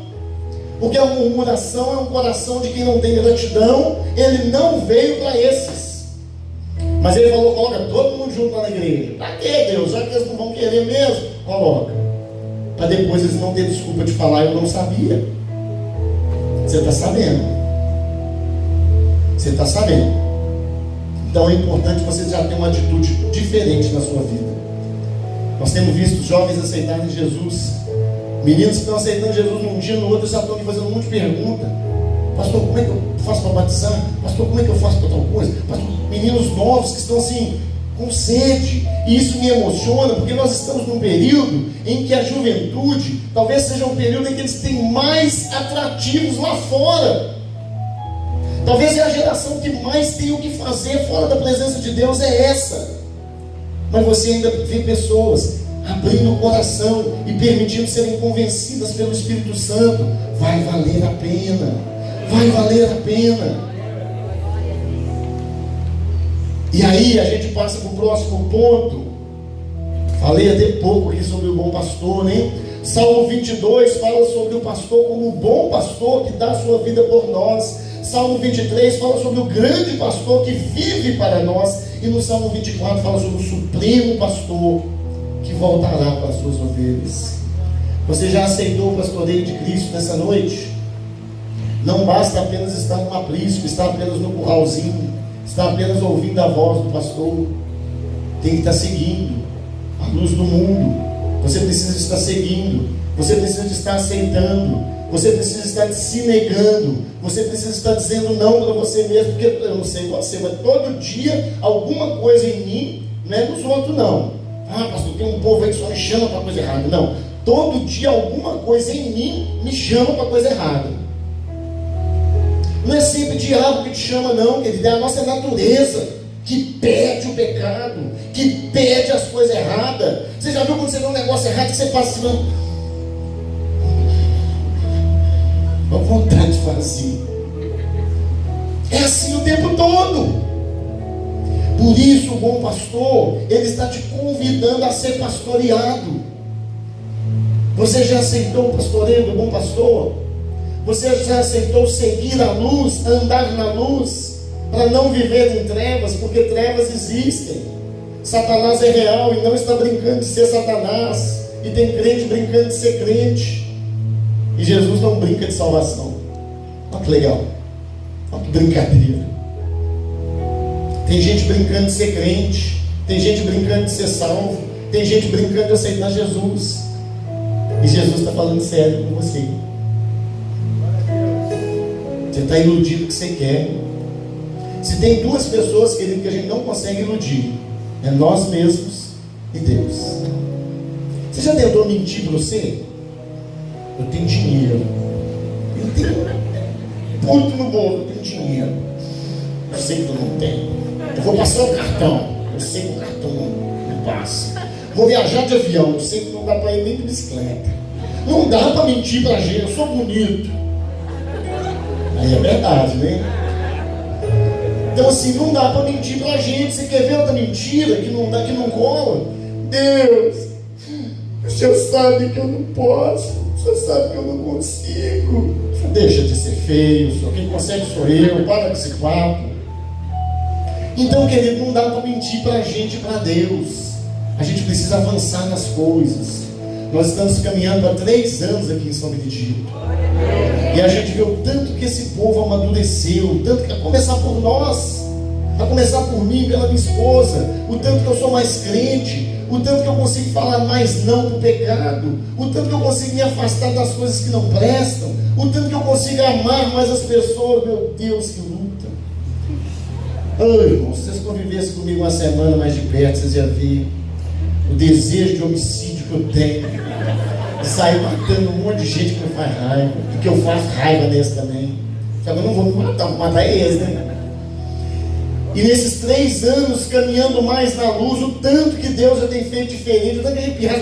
porque a murmuração é um coração de quem não tem gratidão. Ele não veio para esses, mas ele falou: coloca todo mundo junto lá na igreja. Para quê, Deus? Já que eles não vão querer mesmo, coloca, para depois eles não terem desculpa de falar: eu não sabia. Você está sabendo. Você está sabendo. Então é importante você já ter uma atitude diferente na sua vida. Nós temos visto jovens aceitarem Jesus. Meninos que estão aceitando Jesus num dia, no outro já estão aqui fazendo um monte de perguntas. Pastor, como é que eu faço para batizar? Pastor, como é que eu faço para tal coisa? Pastor, meninos novos que estão assim, com sede. E isso me emociona, porque nós estamos num período em que a juventude talvez seja um período em que eles têm mais atrativos lá fora. Talvez é a geração que mais tem o que fazer fora da presença de Deus, é essa. Mas você ainda vê pessoas abrindo o coração e permitindo serem convencidas pelo Espírito Santo. Vai valer a pena. Vai valer a pena. E aí a gente passa para o próximo ponto. Falei até pouco aqui sobre o bom pastor, né? Salmo 22 fala sobre o pastor como o bom pastor que dá a sua vida por nós. Salmo 23 fala sobre o grande pastor que vive para nós. E no Salmo 24 fala sobre o supremo pastor que voltará para as suas ovelhas. Você já aceitou o pastoreio de Cristo nessa noite? Não basta apenas estar no aprisco, estar apenas no curralzinho, estar apenas ouvindo a voz do pastor. Tem que estar seguindo a luz do mundo. Você precisa estar seguindo. Você precisa estar aceitando. Você precisa estar se negando. Você precisa estar dizendo não para você mesmo. Porque eu não sei você, mas todo dia alguma coisa em mim, não é nos outros não. Ah, pastor, tem um povo aí que só me chama para coisa errada. Não, todo dia alguma coisa em mim me chama para coisa errada. Não é sempre o diabo que te chama não, querido. É a nossa natureza que pede o pecado, que pede as coisas erradas. Você já viu quando você vê um negócio errado que você passa assim, com vontade de fazer? É assim o tempo todo. Por isso o bom pastor, ele está te convidando a ser pastoreado. Você já aceitou o pastoreio do bom pastor? Você já aceitou seguir a luz, andar na luz, para não viver em trevas? Porque trevas existem. Satanás é real e não está brincando de ser Satanás. E tem crente brincando de ser crente. E Jesus não brinca de salvação. Olha que legal. Olha que brincadeira. Tem gente brincando de ser crente. Tem gente brincando de ser salvo. Tem gente brincando de aceitar Jesus. E Jesus está falando sério com você. Você está iludindo o que você quer. Se tem duas pessoas, querido, que a gente não consegue iludir, é nós mesmos e Deus. Você já tentou mentir para você? Eu tenho dinheiro. Eu tenho muito no bolo, eu tenho dinheiro. Eu sei que tu não tem. Eu vou passar o cartão. Eu sei que o cartão não passa. Vou viajar de avião. Eu sei que não dá para ir nem de bicicleta. Não dá para mentir para a gente. Eu sou bonito. Aí é verdade, né? Então assim, não dá para mentir para a gente. Você quer ver outra mentira que não dá, que não cola? Deus, o Senhor sabe que eu não posso. O Senhor sabe que eu não consigo. Deixa de ser feio. Só quem consegue sou eu. Para com esse papo. Então, querido, não dá para mentir para a gente e para Deus. A gente precisa avançar nas coisas. Nós estamos caminhando há 3 anos aqui em São Benedito. E a gente vê o tanto que esse povo amadureceu, tanto que a começar por nós. A começar por mim, pela minha esposa. O tanto que eu sou mais crente, o tanto que eu consigo falar mais não para o pecado, o tanto que eu consigo me afastar das coisas que não prestam, o tanto que eu consigo amar mais as pessoas. Meu Deus, que luta. Ai, irmão, se vocês convivessem comigo uma semana mais de perto, vocês iam ver o desejo de homicídio que eu tenho, de sair matando um monte de gente que me faz raiva, e que eu faço raiva nesse também. Só que eu não vou me matar, vou matar eles, né? E nesses 3 anos, caminhando mais na luz, o tanto que Deus já tem feito diferente, eu estou arrepiado.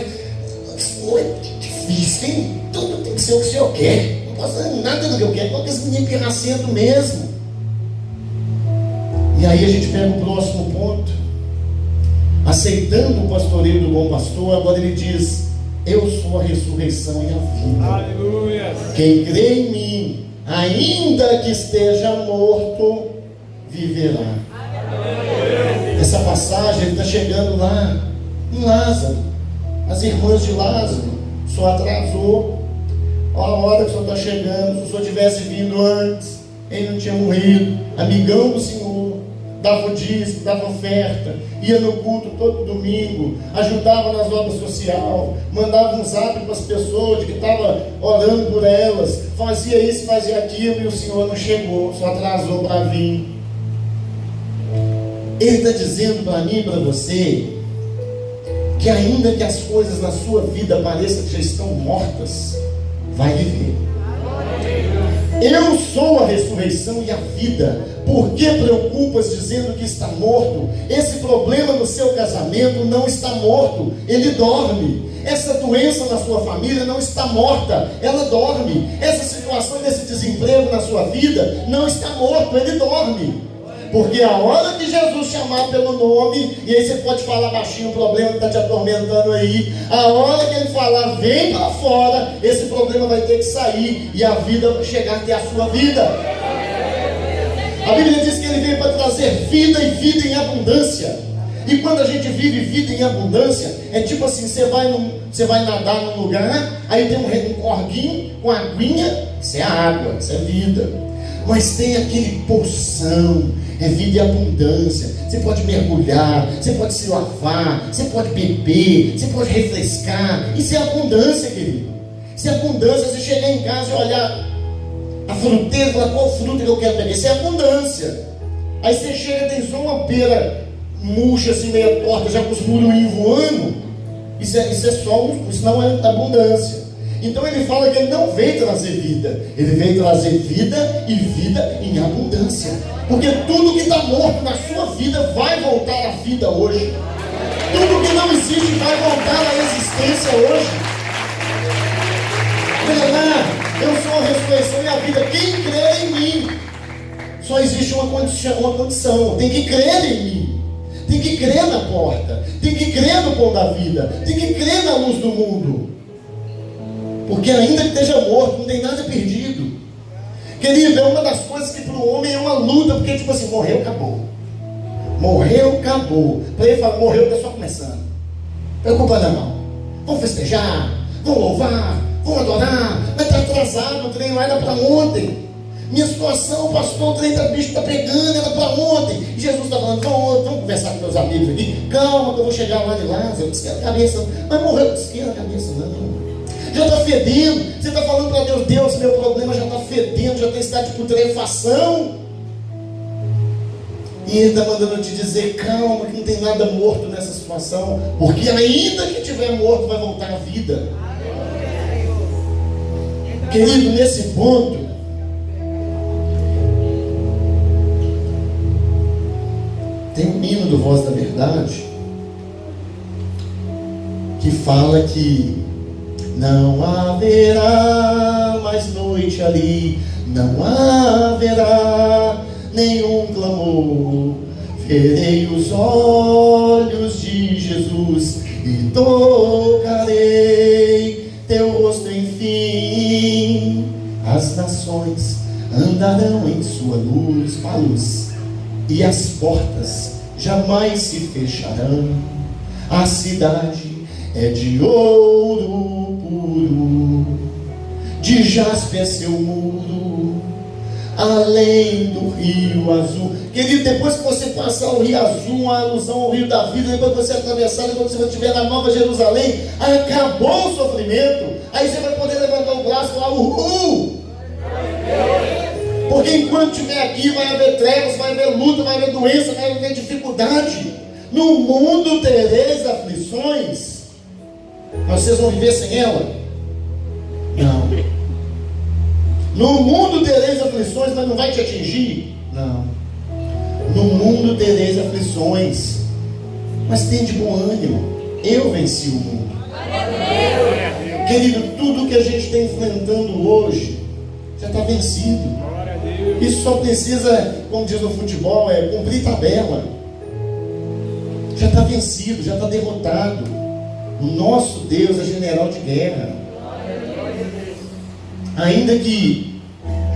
Isso é difícil, hein? Tudo tem que ser o que o Senhor quer. Não posso fazer nada do que eu quero, coloca esse menino pirracento mesmo. E aí a gente pega o próximo ponto. Aceitando o pastoreio do bom pastor, agora ele diz: eu sou a ressurreição e a vida. Aleluia. Quem crê em mim, ainda que esteja morto, viverá. Essa passagem, ele está chegando lá em Lázaro. As irmãs de Lázaro só atrasou. Olha a hora que o Senhor está chegando. Se o Senhor tivesse vindo antes, ele não tinha morrido. Amigão do Senhor, dava o dízimo, dava oferta, ia no culto todo domingo, ajudava nas obras sociais, mandava um zap para as pessoas de que estava orando por elas, fazia isso, fazia aquilo, e o Senhor não chegou, só atrasou para vir. Ele está dizendo para mim e para você que ainda que as coisas na sua vida pareçam que já estão mortas, vai viver. Eu sou a ressurreição e a vida. Por que preocupas dizendo que está morto? Esse problema no seu casamento não está morto, ele dorme. Essa doença na sua família não está morta, ela dorme. Essa situação desse desemprego na sua vida não está morto, ele dorme. Porque a hora que Jesus chamar pelo nome, e aí você pode falar baixinho o problema que está te atormentando aí, a hora que ele falar, vem para fora, esse problema vai ter que sair, e a vida vai chegar até a sua vida. A Bíblia diz que ele veio para trazer vida e vida em abundância. E quando a gente vive vida em abundância, é tipo assim, você vai nadar num lugar, aí tem um corguinho com aguinha, isso é água, isso é vida. Mas tem aquele poção, é vida e abundância. Você pode mergulhar, você pode se lavar, você pode beber, você pode refrescar. Isso é abundância, querido. Isso é abundância. Você chegar em casa e olhar a fruteira e falar, qual fruta que eu quero beber? Isso é abundância. Aí você chega e tem só uma pera murcha, assim, meia torta, já com os muruinhos voando. Isso não é abundância. Então ele fala que ele não veio trazer vida, ele veio trazer vida e vida em abundância. Porque tudo que está morto na sua vida vai voltar à vida hoje. Tudo que não existe vai voltar à existência hoje. Veja lá, eu sou a ressurreição e a vida. Quem crê em mim, só existe uma condição, tem que crer em mim. Tem que crer na porta, tem que crer no pão da vida, tem que crer na luz do mundo. Porque ainda que esteja morto, não tem nada perdido. Querido, é uma das coisas que para o homem é uma luta, porque tipo assim, morreu, acabou. Morreu, acabou. Para ele falar, morreu, está só começando. Preocupa não. Vamos festejar, vamos louvar, vamos adorar. Mas está atrasado, o trem lá era para ontem. Minha situação, pastor, o trem da bicho está pegando, era para ontem. E Jesus está falando, vamos conversar com meus amigos aqui. Calma, que eu vou chegar lá de Lázaro, não esquenta a cabeça. Mas morreu, não esquenta a cabeça não. Já está fedendo, você está falando para Deus, Deus, meu problema já está fedendo, já tem estado de putrefação. E Ele está mandando eu te dizer, calma, que não tem nada morto nessa situação, porque ainda que tiver morto, vai voltar à vida. Querido, nesse ponto, tem um hino do Voz da Verdade, que fala que não haverá mais noite ali, não haverá nenhum clamor. Verei os olhos de Jesus e tocarei teu rosto, enfim. As nações andarão em sua luz, e as portas jamais se fecharão. A cidade é de ouro puro, de jaspe é seu muro, além do rio azul. Querido, depois que você passar o rio azul, uma alusão ao rio da vida, depois que você atravessar, depois que você estiver na Nova Jerusalém, acabou o sofrimento. Aí você vai poder levantar o braço e falar: uhul! Porque enquanto estiver aqui, vai haver trevas, vai haver luta, vai haver doença, vai haver dificuldade. No mundo tereis aflições. Mas vocês vão viver sem ela? Não. No mundo tereis aflições, mas não vai te atingir? Não. No mundo tereis aflições, mas tem de bom ânimo. Eu venci o mundo. Querido, tudo que a gente está enfrentando hoje já está vencido. Isso só precisa, como diz no futebol, cumprir tabela. Já está vencido, já está derrotado. O nosso Deus é general de guerra. Ainda que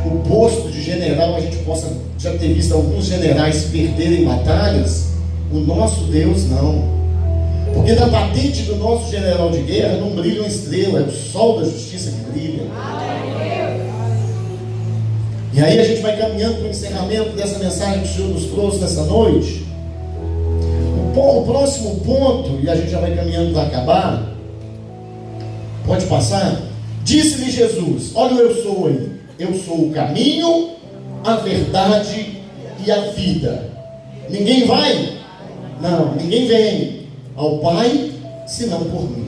o posto de general a gente possa já ter visto alguns generais perderem batalhas, o nosso Deus não. Porque da patente do nosso general de guerra não brilha uma estrela, é o sol da justiça que brilha. E aí a gente vai caminhando para o encerramento dessa mensagem que o Senhor nos trouxe nessa noite. O próximo ponto, e a gente já vai caminhando para acabar. Pode passar? Disse-lhe Jesus: olha o eu sou aí. Eu sou o caminho, a verdade e a vida. Ninguém vai? Não, ninguém vem ao Pai senão por mim.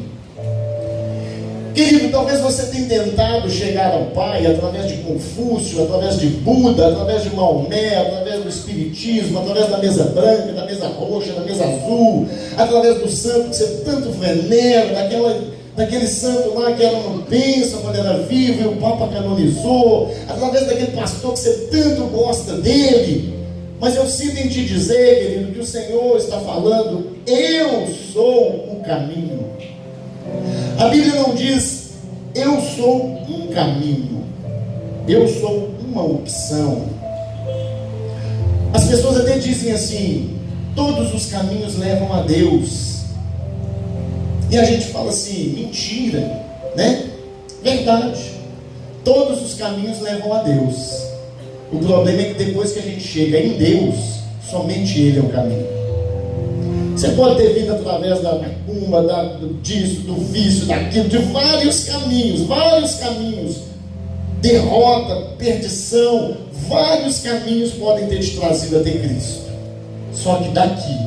Querido, talvez você tenha tentado chegar ao Pai através de Confúcio, através de Buda, através de Maomé, através do Espiritismo, através da mesa branca, da mesa roxa, da mesa azul, através do santo que você tanto venera, daquele santo lá que era uma bênção quando era vivo e o Papa canonizou, através daquele pastor que você tanto gosta dele. Mas eu sinto em te dizer, querido, que o Senhor está falando: eu sou o caminho. A Bíblia não diz eu sou um caminho, eu sou uma opção. As pessoas até dizem assim: todos os caminhos levam a Deus. E a gente fala assim: mentira, né? Verdade, todos os caminhos levam a Deus. O problema é que depois que a gente chega em Deus, somente Ele é o caminho. Você pode ter vindo através da macumba, disso, do vício, daquilo, de vários caminhos, derrota, perdição, vários caminhos podem ter te trazido até Cristo. Só que daqui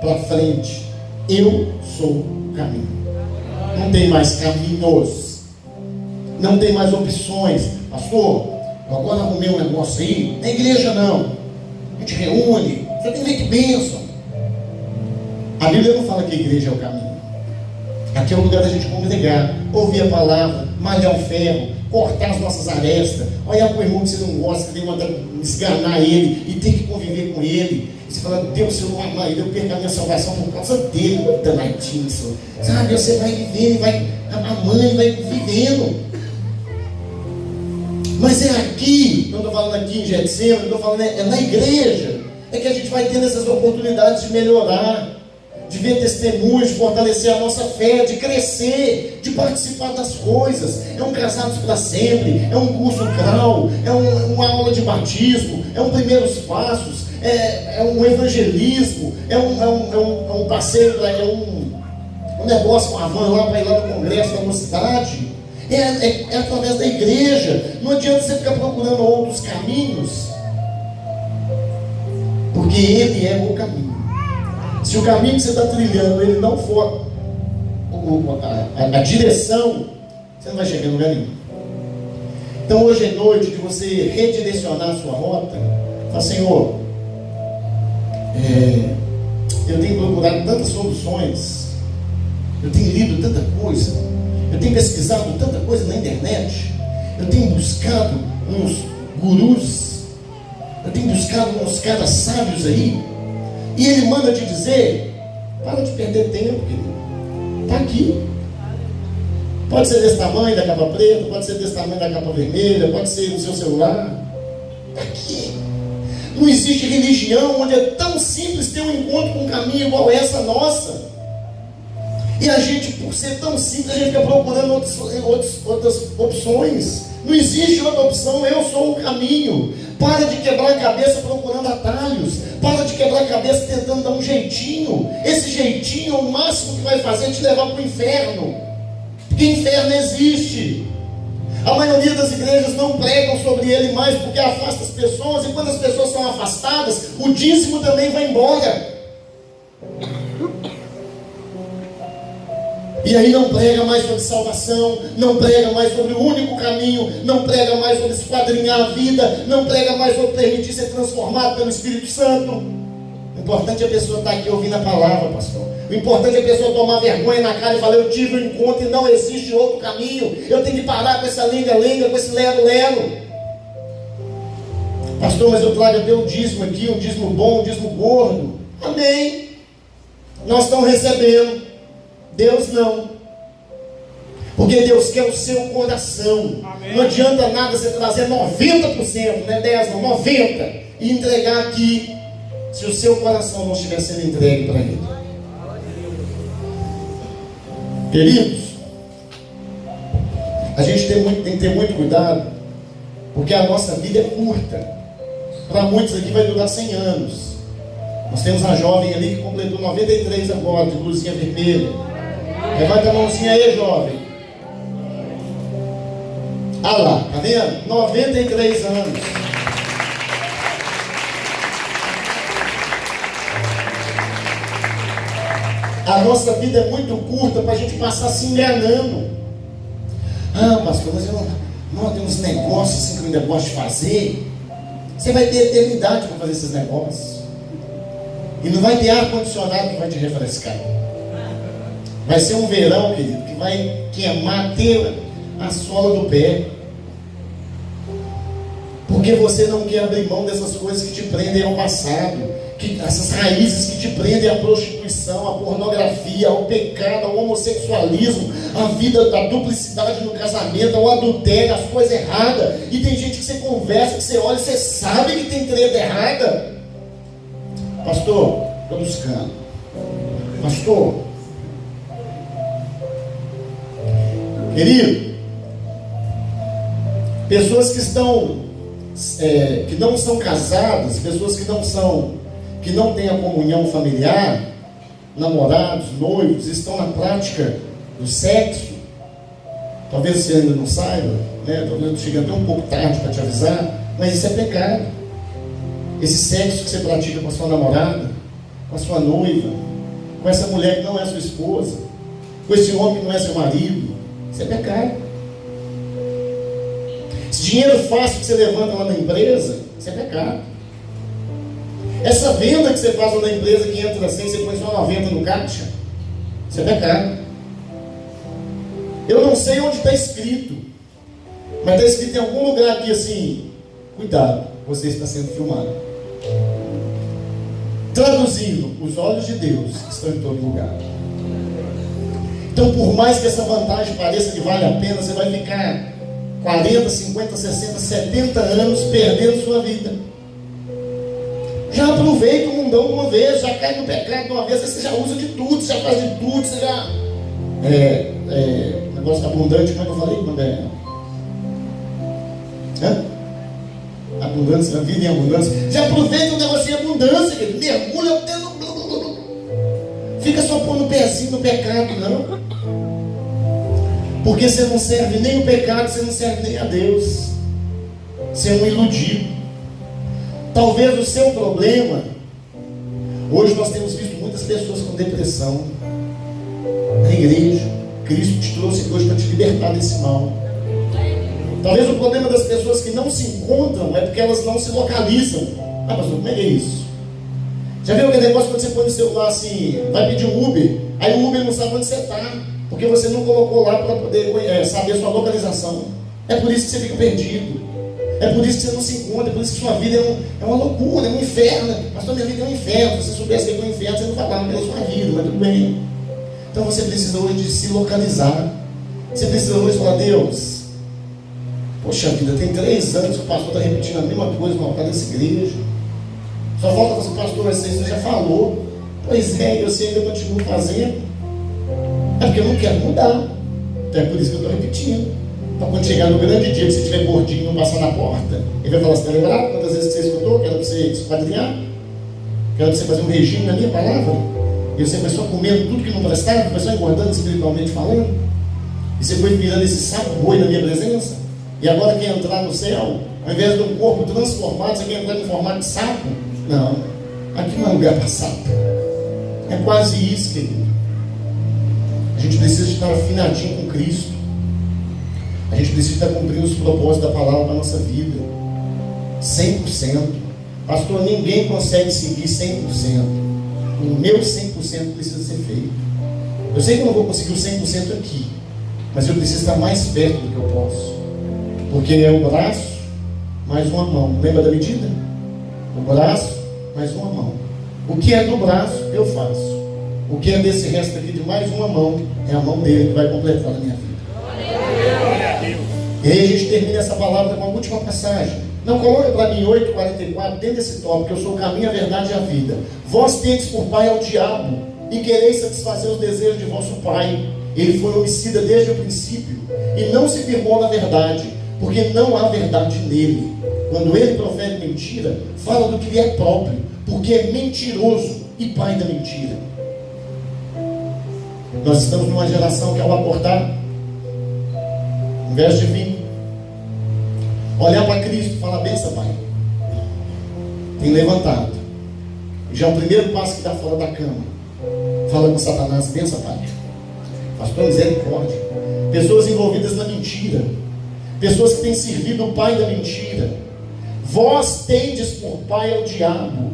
para frente, eu sou o caminho. Não tem mais caminhos, não tem mais opções. Pastor, eu agora arrumei um negócio aí, na igreja não, a gente reúne, você tem que ver que bênção. A Bíblia não fala que a igreja é o caminho. Aqui é o lugar da gente congregar, ouvir a palavra, malhar o ferro, cortar as nossas arestas, olhar para o irmão que você não gosta, que tem vontade de esganar ele e ter que conviver com ele. E você fala: Deus, se eu não amar ele, eu perco a minha salvação por causa dele, danadinho, sabe? Você vai vivendo, vai amando, vai vivendo. Mas é aqui, não estou falando aqui em Getsemane, estou falando é na igreja, é que a gente vai tendo essas oportunidades de melhorar, de ver testemunhos, de fortalecer a nossa fé, de crescer, de participar das coisas. É um Casados para Sempre, é um curso CRAU, é uma aula de batismo, é um primeiros passos, é um evangelismo, é um passeio, é um negócio com a van lá para ir lá no congresso da mocidade. É através da igreja. Não adianta você ficar procurando outros caminhos, porque Ele é o caminho. Se o caminho que você está trilhando ele não for a direção, você não vai chegar em lugar nenhum. Então hoje é noite de você redirecionar a sua rota. Fala: Senhor, eu tenho procurado tantas soluções, eu tenho lido tanta coisa, eu tenho pesquisado tanta coisa na internet, eu tenho buscado uns gurus, eu tenho buscado uns caras sábios aí. E Ele manda te dizer: para de perder tempo, querido. Está aqui. Pode ser desse tamanho da capa preta, pode ser desse tamanho da capa vermelha, pode ser no seu celular. Está aqui. Não existe religião onde é tão simples ter um encontro com um caminho igual essa nossa. E a gente, por ser tão simples, a gente fica procurando outras opções. Não existe outra opção. Eu sou o caminho. Para de quebrar a cabeça procurando atalhos. Para de quebrar a cabeça tentando dar um jeitinho. Esse jeitinho, o máximo que vai fazer é te levar para o inferno. Porque inferno existe. A maioria das igrejas não pregam sobre ele mais porque afasta as pessoas. E quando as pessoas são afastadas, o dízimo também vai embora. E aí não prega mais sobre salvação, não prega mais sobre o único caminho, não prega mais sobre esquadrinhar a vida, não prega mais sobre permitir ser transformado pelo Espírito Santo. O importante é a pessoa estar aqui ouvindo a palavra, pastor. O importante é a pessoa tomar vergonha na cara e falar: eu tive um encontro e não existe outro caminho. Eu tenho que parar com essa lenga-lenga, com esse lero-lero. Pastor, mas eu trago até o dízimo aqui, um dízimo bom, um dízimo gordo. Amém. Nós estamos recebendo. Deus não. Porque Deus quer o seu coração. Amém. Não adianta nada você trazer 90%, não é 10 não, 90%, e entregar aqui, se o seu coração não estiver sendo entregue para Ele. Queridos, a gente tem que ter muito cuidado, porque a nossa vida é curta. Para muitos aqui vai durar 100 anos. Nós temos uma jovem ali que completou 93 agora, de blusinha vermelha. Levanta a mãozinha aí, jovem. Ah lá, tá vendo? 93 anos. A nossa vida é muito curta para a gente passar se enganando. Ah, pastor, mas eu não tenho uns negócios assim que eu ainda gosto de fazer. Você vai ter eternidade para fazer esses negócios. E não vai ter ar-condicionado que vai te refrescar. Vai ser um verão, querido, que vai queimar até a sola do pé. Porque você não quer abrir mão dessas coisas que te prendem ao passado. Essas raízes que te prendem à prostituição, à pornografia, ao pecado, ao homossexualismo, à vida da duplicidade no casamento, ao adultério, às coisas erradas. E tem gente que você conversa, que você olha e você sabe que tem treta errada. Pastor, estou buscando. Pastor, querido, pessoas que estão, que não são casadas, pessoas que não têm a comunhão familiar, namorados, noivos, estão na prática do sexo. Talvez você ainda não saiba, né? Talvez chegue até um pouco tarde para te avisar, mas isso é pecado. Esse sexo que você pratica com a sua namorada, com a sua noiva, com essa mulher que não é sua esposa, com esse homem que não é seu marido, isso é pecado. Esse dinheiro fácil que você levanta lá na empresa, isso é pecado. Essa venda que você faz lá na empresa que entra assim, você põe só 90 no caixa, isso é pecado. Eu não sei onde está escrito, mas está escrito em algum lugar aqui assim: cuidado, você está sendo filmado. Traduzindo, os olhos de Deus estão em todo lugar. Então, por mais que essa vantagem pareça que vale a pena, você vai ficar 40, 50, 60, 70 anos perdendo sua vida. Já aproveita o mundão de uma vez, já cai no pecado de uma vez, você já usa de tudo, você já faz de tudo, você já... negócio abundante, como é que eu falei? Quando é... Abundância, vida em abundância. Já aproveita o negócio em abundância, querido. Mergulha até no... Fica só pondo o pezinho no pecado, não. Porque você não serve nem o pecado, você não serve nem a Deus. Você é um iludido. Talvez o seu problema... Hoje nós temos visto muitas pessoas com depressão na igreja. Cristo te trouxe hoje para te libertar desse mal. Talvez o problema das pessoas que não se encontram é porque elas não se localizam. Ah, pastor, como é que é isso? Já viu aquele negócio quando você põe no celular assim, vai pedir um Uber, aí o Uber não sabe onde você está, porque você não colocou lá para poder saber a sua localização. É por isso que você fica perdido. É por isso que você não se encontra, é por isso que sua vida é uma loucura, é um inferno. Pastor, minha vida é um inferno. Se você soubesse que é um inferno, você não falava pela sua vida, mas tudo bem. Então você precisa hoje de se localizar. Você precisa hoje falar: Deus, poxa vida, tem 3 anos que o pastor está repetindo a mesma coisa no altar dessa igreja. Só volta para o pastor, você já falou. Pois é, eu sei, ainda continuo fazendo. É porque eu não quero mudar. Então é por isso que eu estou repetindo. Para quando chegar no grande dia que você estiver gordinho não passar na porta, ele vai falar: você está lembrado quantas vezes que você escutou que era para você esquadrinhar? Que era para você fazer um regime na minha palavra? E você foi só comendo tudo que não prestava, foi só engordando espiritualmente falando? E você foi virando esse saco boi na minha presença? E agora quer entrar no céu, ao invés de um corpo transformado, você quer entrar no formato de sapo? Não, aqui não é lugar para sapo. É quase isso, querido. A gente precisa de estar afinadinho com Cristo. A gente precisa estar cumprindo os propósitos da palavra para a nossa vida 100%. Pastor, ninguém consegue seguir 100%. O meu 100% precisa ser feito. Eu sei que eu não vou conseguir o 100% aqui, mas eu preciso estar mais perto do que eu posso. Porque é o braço mais uma mão. Lembra da medida? O braço mais uma mão. O que é do braço, eu faço. O que é desse resto aqui de mais uma mão, é a mão dele que vai completar a minha vida. E aí a gente termina essa palavra com a última passagem. Não, coloca para mim 8,44, dentro desse tópico: eu sou o caminho, a verdade e a vida. Vós tendes por pai ao diabo, e quereis satisfazer os desejos de vosso pai. Ele foi homicida desde o princípio, e não se firmou na verdade, porque não há verdade nele. Quando ele profere mentira, fala do que lhe é próprio, porque é mentiroso e pai da mentira. Nós estamos numa geração que, ao acordar, em vez de vir olhar para Cristo e falar: benção, pai, tem levantado. Já é o primeiro passo que está fora da cama, fala com Satanás: benção, pai. Pastor, misericórdia. Pessoas envolvidas na mentira, pessoas que têm servido o pai da mentira. Vós tendes por pai ao diabo.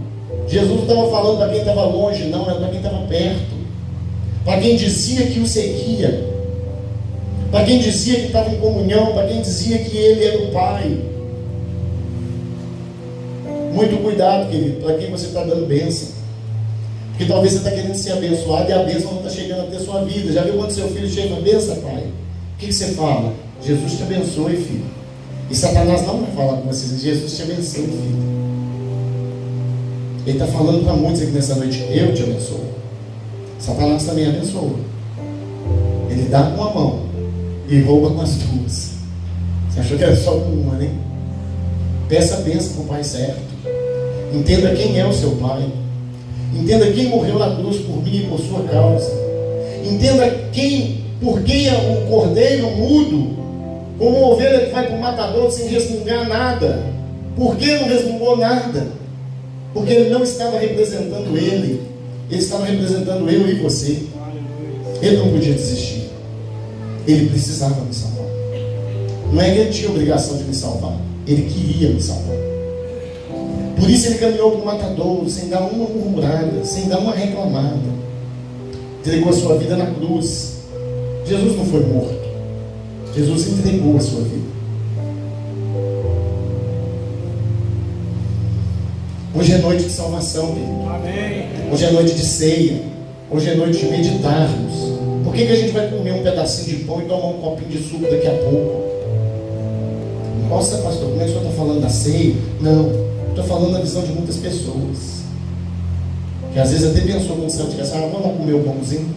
Jesus não estava falando para quem estava longe, não, era para quem estava perto, para quem dizia que o seguia, para quem dizia que estava em comunhão, para quem dizia que ele era o pai. Muito cuidado, querido, para quem você está dando bênção, porque talvez você está querendo ser abençoado e a bênção não está chegando até a sua vida. Já viu quando seu filho chega: benção, pai? O que você fala? Jesus te abençoe, filho. E Satanás não vai falar com vocês: Jesus te abençoe, filho. Ele está falando para muitos aqui nessa noite: eu te abençoo. Satanás também abençoa. Ele dá com a mão e rouba com as duas. Você achou que era só com uma, né? Peça a bênção para o pai certo. Entenda quem é o seu pai. Entenda quem morreu na cruz por mim e por sua causa. Entenda por quem o cordeiro mudo, como uma ovelha que vai para o matador sem resmungar nada. Por que não resmungou nada? Porque ele não estava representando ele estava representando eu e você. Ele não podia desistir. Ele precisava me salvar. Não é que ele tinha obrigação de me salvar, ele queria me salvar. Por isso ele caminhou para o matadouro, sem dar uma murmurada, sem dar uma reclamada. Entregou a sua vida na cruz. Jesus não foi morto, Jesus entregou a sua vida. Hoje é noite de salvação, querido. Amém. Hoje é noite de ceia. Hoje é noite de meditarmos. Por que a gente vai comer um pedacinho de pão e tomar um copinho de suco daqui a pouco? Nossa, pastor, como é que o senhor está falando da ceia? Não, estou falando da visão de muitas pessoas que às vezes até pensou quando você tivesse: vamos lá comer o pãozinho.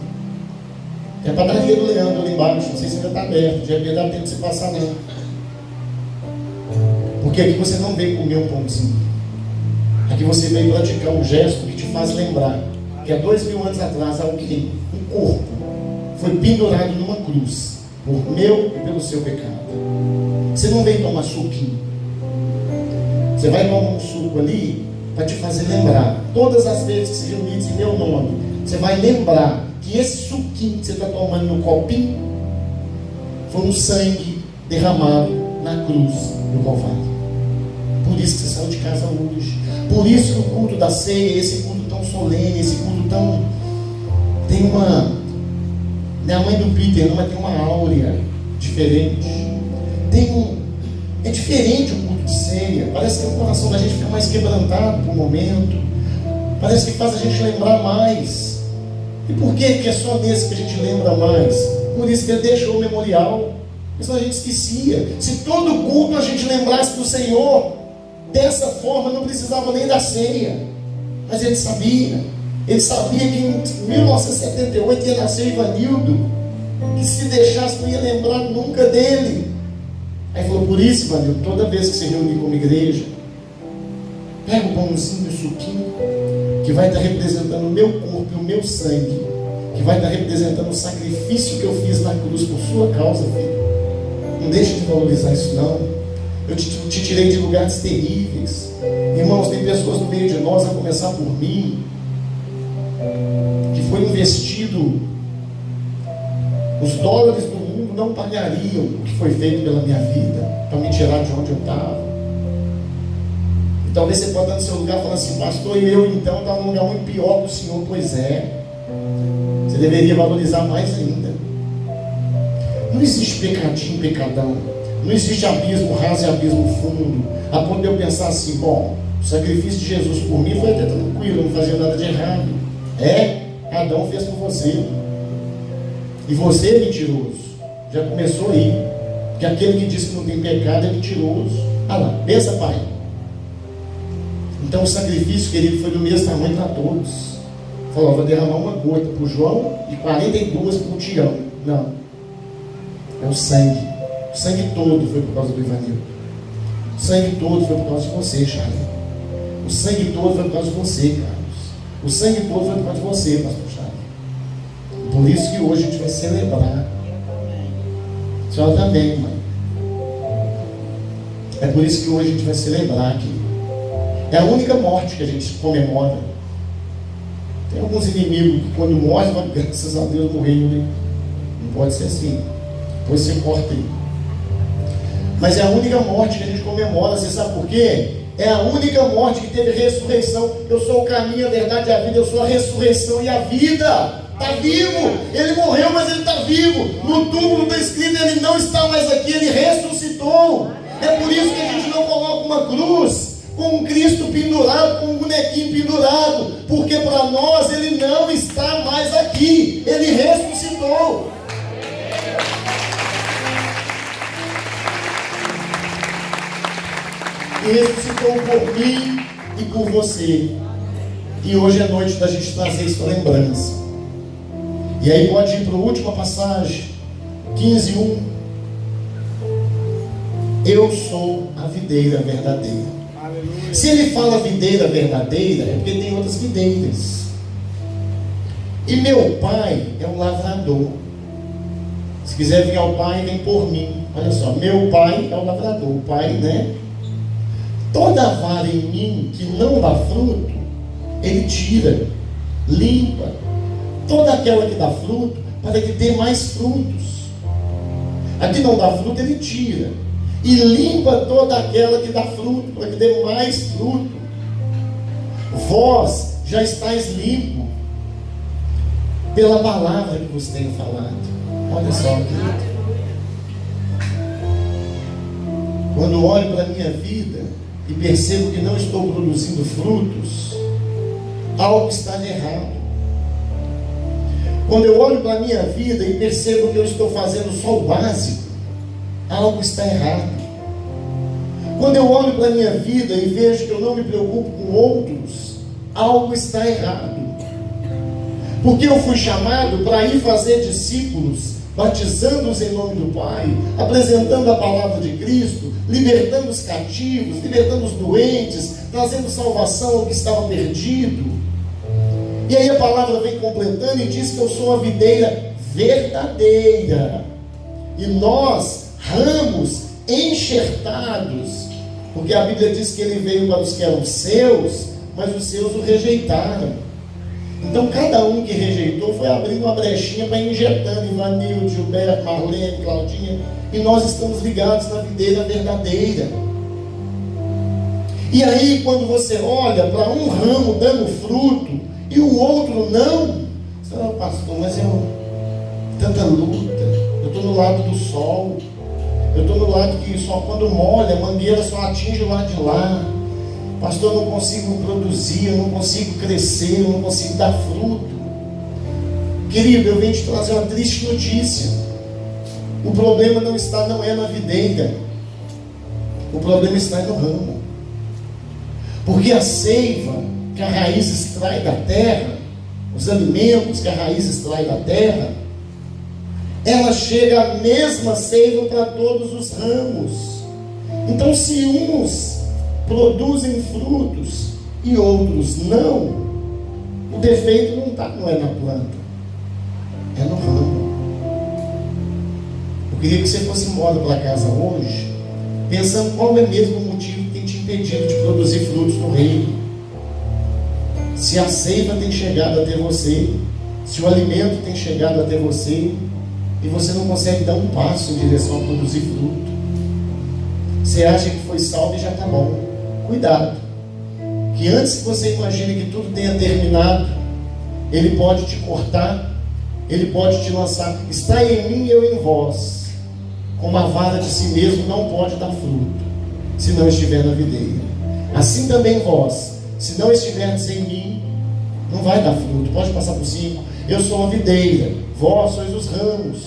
É a padaria do Leandro ali embaixo, não sei se ainda está aberto, de repente dá tempo de você passar não. Porque aqui você não veio comer um pãozinho. Aqui você veio praticar um gesto que te faz lembrar que há 2000 anos atrás alguém, um corpo, foi pendurado numa cruz por meu e pelo seu pecado. Você não veio tomar suquinho. Você vai tomar um suco ali para te fazer lembrar. Todas as vezes que se reunir em meu nome, você vai lembrar que esse suquinho que você está tomando no copinho foi um sangue derramado na cruz do Calvário. Por isso que você saiu de casa hoje. Por isso que o culto da ceia, esse culto tão solene, esse culto tão... tem uma... Minha mãe do Peter, mas tem uma áurea diferente. É diferente o culto de ceia. Parece que o coração da gente fica mais quebrantado por um momento. Parece que faz a gente lembrar mais. E por que é só nesse que a gente lembra mais? Por isso que ele deixou o memorial. Senão a gente esquecia. Se todo culto a gente lembrasse do Senhor dessa forma, não precisava nem da ceia. Mas ele sabia. Ele sabia que em 1978 ia nascer Ivanildo, que se deixasse não ia lembrar nunca dele. Aí falou, por isso, Ivanildo, toda vez que você reunir como igreja, pega o pãozinho e o suquinho, que vai estar representando o meu corpo e o meu sangue, que vai estar representando o sacrifício que eu fiz na cruz por sua causa, filho. Não deixe de valorizar isso não. Eu te tirei de lugares terríveis. Irmãos, tem pessoas no meio de nós, a começar por mim, que foi investido, os dólares do mundo não pagariam o que foi feito pela minha vida, para me tirar de onde eu estava. E talvez você pode estar no seu lugar falando assim, pastor, e eu então estava num lugar muito pior que o senhor. Pois é, você deveria valorizar mais ainda. Não existe pecadinho, pecadão. Não existe abismo raso e abismo fundo, a ponto de eu pensar assim, bom, o sacrifício de Jesus por mim foi até tranquilo, eu não fazia nada de errado. Adão fez por você. E você é mentiroso. Já começou aí. Porque aquele que diz que não tem pecado é mentiroso. Ah lá, pensa, pai. Então o sacrifício, querido, foi do mesmo tamanho para todos. Falou, vou derramar uma gota para o João e 42 para o Tião. Não. É o sangue. O sangue todo foi por causa do Ivanildo. O sangue todo foi por causa de você, Charlie. O sangue todo foi por causa de você, Carlos. O sangue todo foi por causa de você, pastor Charlie. Por isso que hoje a gente vai celebrar. A senhora também, mãe. É por isso que hoje a gente vai celebrar aqui. É a única morte que a gente comemora. Tem alguns inimigos que quando morrem, graças a Deus morreu, né? Não pode ser assim. Depois você corta aí. Mas é a única morte que a gente comemora. Você sabe por quê? É a única morte que teve ressurreição. Eu sou o caminho, a verdade e a vida. Eu sou a ressurreição e a vida. Está vivo. Ele morreu, mas ele está vivo. No túmulo está escrito, ele não está mais aqui. Ele ressuscitou. É por isso que a gente não coloca uma cruz com um Cristo pendurado, com um bonequinho pendurado. Porque para nós ele não está mais aqui. Ele ressuscitou. E ressuscitou por mim e por você. E hoje é noite da gente trazer isso para lembrança. E aí pode ir para a última passagem, 15:1. Eu sou a videira verdadeira. Aleluia. Se ele fala videira verdadeira, é porque tem outras videiras. E meu pai é um lavrador. Se quiser vir ao pai, vem por mim. Olha só, meu pai é o lavrador. O pai, né? Toda vara em mim que não dá fruto, ele tira, limpa. Toda aquela que dá fruto, para que dê mais frutos. A que não dá fruto, ele tira. E limpa toda aquela que dá fruto, para que dê mais fruto. Vós já estáis limpo pela palavra que vos tenho falado. Olha só, querido. Quando olho para a minha vida e percebo que não estou produzindo frutos, algo está de errado. Quando eu olho para a minha vida e percebo que eu estou fazendo só o básico, algo está errado. Quando eu olho para a minha vida e vejo que eu não me preocupo com outros, algo está errado. Porque eu fui chamado para ir fazer discípulos, batizando-os em nome do Pai, apresentando a palavra de Cristo, libertando os cativos, libertando os doentes, trazendo salvação ao que estava perdido. E aí a palavra vem completando e diz que eu sou a videira verdadeira. E nós, ramos enxertados, porque a Bíblia diz que ele veio para os que eram seus, mas os seus o rejeitaram. Então cada um que rejeitou foi abrindo uma brechinha para ir injetando, Ivanildo, Gilberto, Marlene, Claudinha, e nós estamos ligados na videira verdadeira. E aí quando você olha para um ramo dando fruto e o outro não, você fala, pastor, mas tanta luta, eu estou no lado do sol, eu estou no lado que só quando molha, a mangueira só atinge o lado de lá. Pastor, eu não consigo produzir, eu não consigo crescer, eu não consigo dar fruto. Querido, eu venho te trazer uma triste notícia. O problema não é na videira, o problema está no ramo. Porque a seiva que a raiz extrai da terra, os alimentos que a raiz extrai da terra, ela chega a mesma seiva para todos os ramos. Então, se uns produzem frutos e outros não, o defeito não é na planta, é no ramo. Eu queria que você fosse embora para casa hoje pensando qual é mesmo o motivo que tem te impedido de produzir frutos no reino. Se a seiva tem chegado até você, se o alimento tem chegado até você, e você não consegue dar um passo em direção a produzir fruto. Você acha que foi salvo e já está bom. Cuidado, que antes que você imagine que tudo tenha terminado, Ele pode te cortar, Ele pode te lançar. Está em mim e eu em vós. Como a vara de si mesmo não pode dar fruto, se não estiver na videira. Assim também vós, se não estiverdes em mim, não vai dar fruto. Pode passar por 5. Eu sou a videira, vós sois os ramos.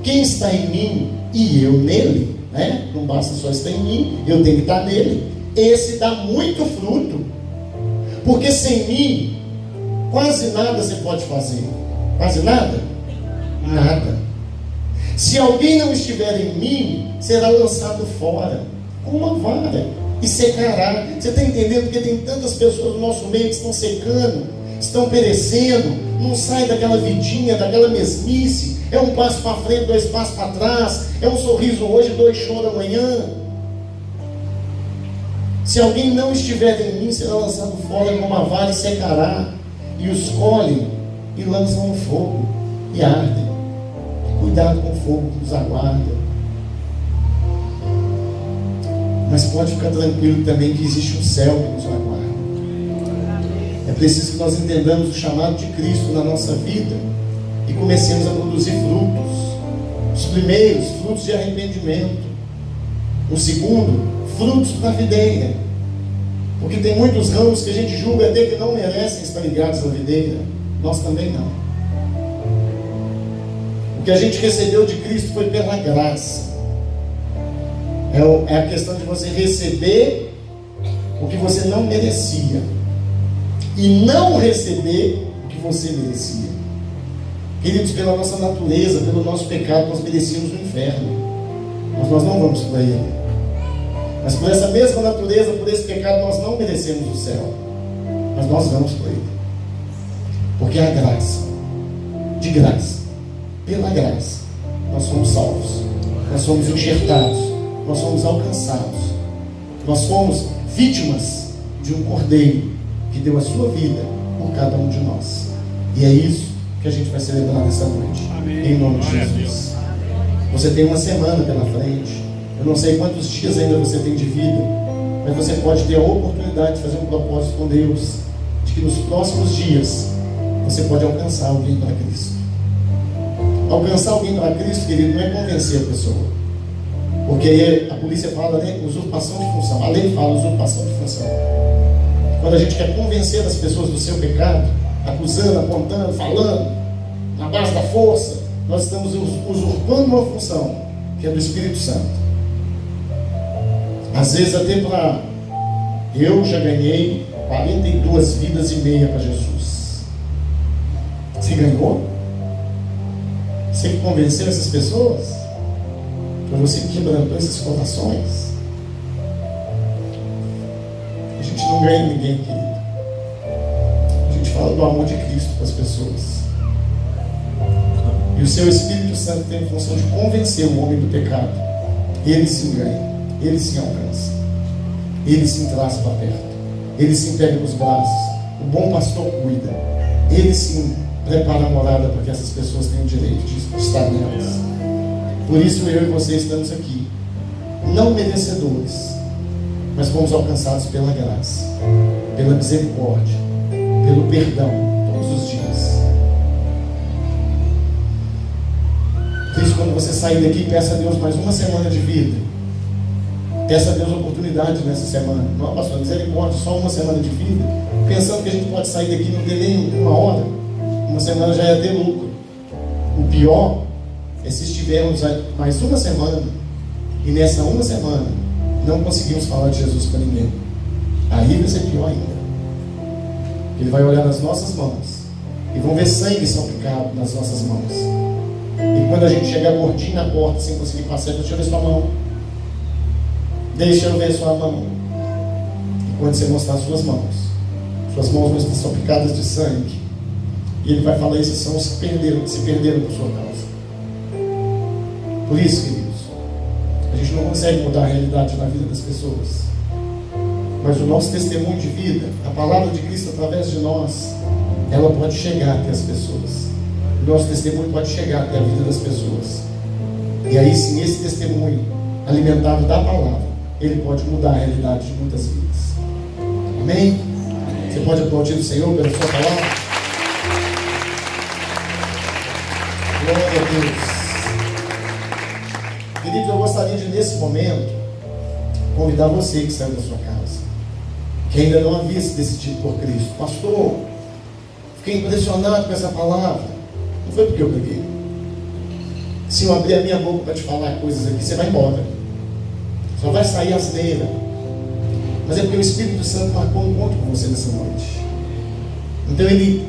Quem está em mim e eu nele, né? Não basta só estar em mim, eu tenho que estar nele. Esse dá muito fruto, porque sem mim quase nada você pode fazer. Quase nada? Nada. Se alguém não estiver em mim, será lançado fora com uma vara e secará. Você está entendendo? Porque tem tantas pessoas no nosso meio que estão secando, estão perecendo, não sai daquela vidinha, daquela mesmice. É um passo para frente, 2 passos para trás, é um sorriso hoje, 2 choros amanhã. Se alguém não estiver em mim, será lançado fora com uma vara e secará. E os colhem e lançam no fogo e ardem. Cuidado com o fogo que nos aguarda. Mas pode ficar tranquilo também que existe um céu que nos aguarda. É preciso que nós entendamos o chamado de Cristo na nossa vida e comecemos a produzir frutos. Os primeiros, frutos de arrependimento. O segundo, frutos para a videira. Porque tem muitos ramos que a gente julga até que não merecem estar ligados à videira. Nós também não. O que a gente recebeu de Cristo foi pela graça. É a questão de você receber o que você não merecia e não receber o que você merecia. Queridos, pela nossa natureza, pelo nosso pecado, nós merecíamos o inferno, mas nós não vamos para ele. Mas por essa mesma natureza, por esse pecado, nós não merecemos o céu, mas nós vamos para ele, porque é a graça, de graça, pela graça, nós somos salvos, nós somos enxertados, nós somos alcançados, nós somos vítimas de um cordeiro que deu a sua vida por cada um de nós. E é isso que a gente vai celebrar nessa noite. Amém. Em nome de Jesus. Você tem uma semana pela frente. Eu não sei quantos dias ainda você tem de vida, mas você pode ter a oportunidade de fazer um propósito com Deus, de que nos próximos dias você pode alcançar alguém para Cristo. Alcançar alguém para Cristo, querido, não é convencer a pessoa, porque aí a polícia fala, né, usurpação de função. A lei fala usurpação de função. Quando a gente quer convencer as pessoas do seu pecado, acusando, apontando, falando, na base da força, nós estamos usurpando uma função, que é do Espírito Santo. Às vezes até para... Eu já ganhei 42 vidas e meia para Jesus. Você ganhou? Você que convenceu essas pessoas? Foi você que quebrantou esses corações? A gente não ganha ninguém, querido. A gente fala do amor de Cristo para as pessoas. E o seu Espírito Santo tem a função de convencer o homem do pecado. Ele se ganha, ele se alcança, ele se traz para perto, ele se pega nos braços. O bom pastor cuida, ele sim prepara a morada para que essas pessoas tenham o direito de estar nelas. Por isso eu e você estamos aqui, não merecedores, mas fomos alcançados pela graça, pela misericórdia, pelo perdão, todos os dias. Por isso, quando você sair daqui, peça a Deus mais uma semana de vida. Peça a Deus oportunidade nessa semana. Não, pastor, misericórdia, só uma semana de vida, pensando que a gente pode sair daqui, não ter nem uma hora. Uma semana já ia ter lucro. O pior é se estivermos mais uma semana e nessa uma semana não conseguimos falar de Jesus para ninguém. Aí vai ser pior ainda. Ele vai olhar nas nossas mãos e vão ver sangue salpicado nas nossas mãos. E quando a gente chegar gordinho na porta, sem conseguir passar, deixa eu ver sua mão. Deixa eu ver sua mão. E quando você mostrar suas mãos não estão picadas de sangue. E ele vai falar: esses são os que se perderam por sua causa. Por isso, queridos, a gente não consegue mudar a realidade na vida das pessoas. Mas o nosso testemunho de vida, a palavra de Cristo através de nós, ela pode chegar até as pessoas. O nosso testemunho pode chegar até a vida das pessoas. E aí sim, esse testemunho alimentado da palavra, ele pode mudar a realidade de muitas vidas. Amém? Você pode aplaudir o Senhor pela sua palavra? Glória a Deus. Querido, eu gostaria de, nesse momento, convidar você que saiu da sua casa, que ainda não havia se decidido por Cristo. Pastor, fiquei impressionado com essa palavra. Não foi porque eu preguei. Se eu abrir a minha boca para te falar coisas aqui, você vai embora. Só vai sair asneira. Mas é porque o Espírito Santo marcou um encontro com você nessa noite. Então ele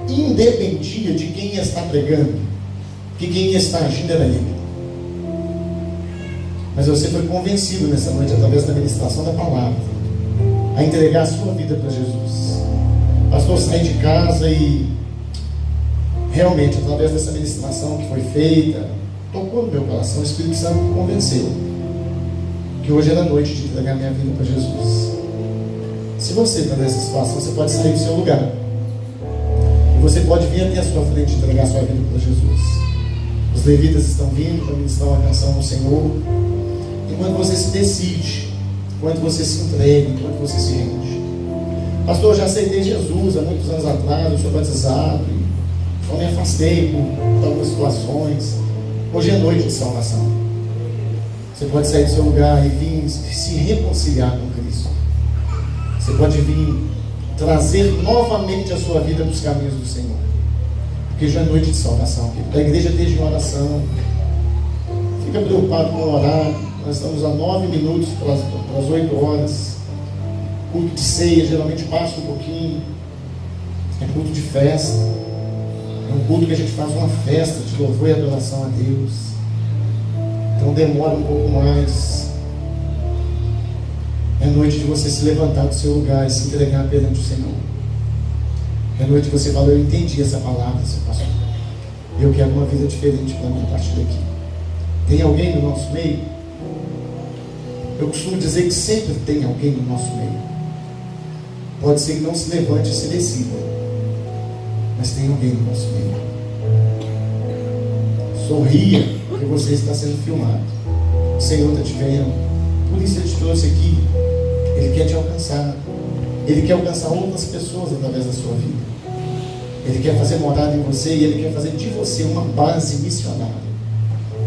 independia de quem ia estar pregando, que quem ia estar agindo era ele. Mas você foi convencido nessa noite, através da ministração da palavra, a entregar a sua vida para Jesus. Pastor, saí de casa e realmente, através dessa ministração que foi feita, tocou no meu coração. O Espírito Santo me convenceu que hoje era noite de entregar minha vida para Jesus. Se você está nessa situação, você pode sair do seu lugar e você pode vir até a sua frente e entregar a sua vida para Jesus. Os levitas estão vindo para ministrar uma canção ao Senhor. E quando você se decide, quando você se entrega, quando você se rende: pastor, eu já aceitei Jesus há muitos anos atrás, eu sou batizado, só me afastei por algumas situações. Hoje é noite de salvação. Você pode sair do seu lugar e vir se reconciliar com Cristo. Você pode vir trazer novamente a sua vida para os caminhos do Senhor. Porque já é noite de salvação. A igreja esteja em oração. Fica preocupado com o horário. Nós estamos a 9 minutos para as 8 horas. Culto de ceia geralmente passa um pouquinho. É culto de festa. É um culto que a gente faz uma festa de louvor e adoração a Deus. Então demora um pouco mais. É noite de você se levantar do seu lugar e se entregar perante o Senhor. É noite de você falar: eu entendi essa palavra, seu pastor. Eu quero uma vida diferente para mim a partir daqui. Tem alguém no nosso meio? Eu costumo dizer que sempre tem alguém no nosso meio. Pode ser que não se levante e se decida, mas tem alguém no nosso meio. Sorria, porque você está sendo filmado. O Senhor está te vendo. Por isso Ele te trouxe aqui. Ele quer te alcançar. Ele quer alcançar outras pessoas através da sua vida. Ele quer fazer morada em você e Ele quer fazer de você uma base missionária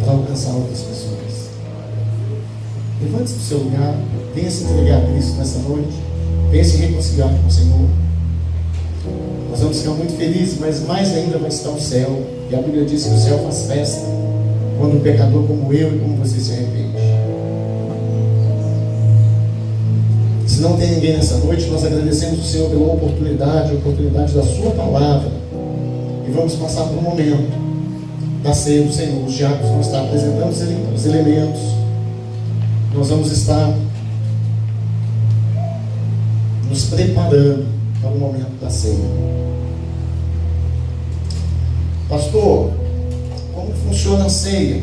para alcançar outras pessoas. Levante-se do seu lugar. Venha se entregar a Cristo nessa noite. Venha se reconciliar com o Senhor. Nós vamos ficar muito felizes, mas mais ainda vai estar o céu. E a Bíblia diz que o céu faz festa quando um pecador como eu e como você se arrepende. Se não tem ninguém nessa noite, nós agradecemos o Senhor pela oportunidade, a oportunidade da sua palavra. E vamos passar por um momento da ceia do Senhor. Os diáconos vão estar apresentando os elementos. Nós vamos estar nos preparando para o momento da ceia. Pastor, como funciona a ceia?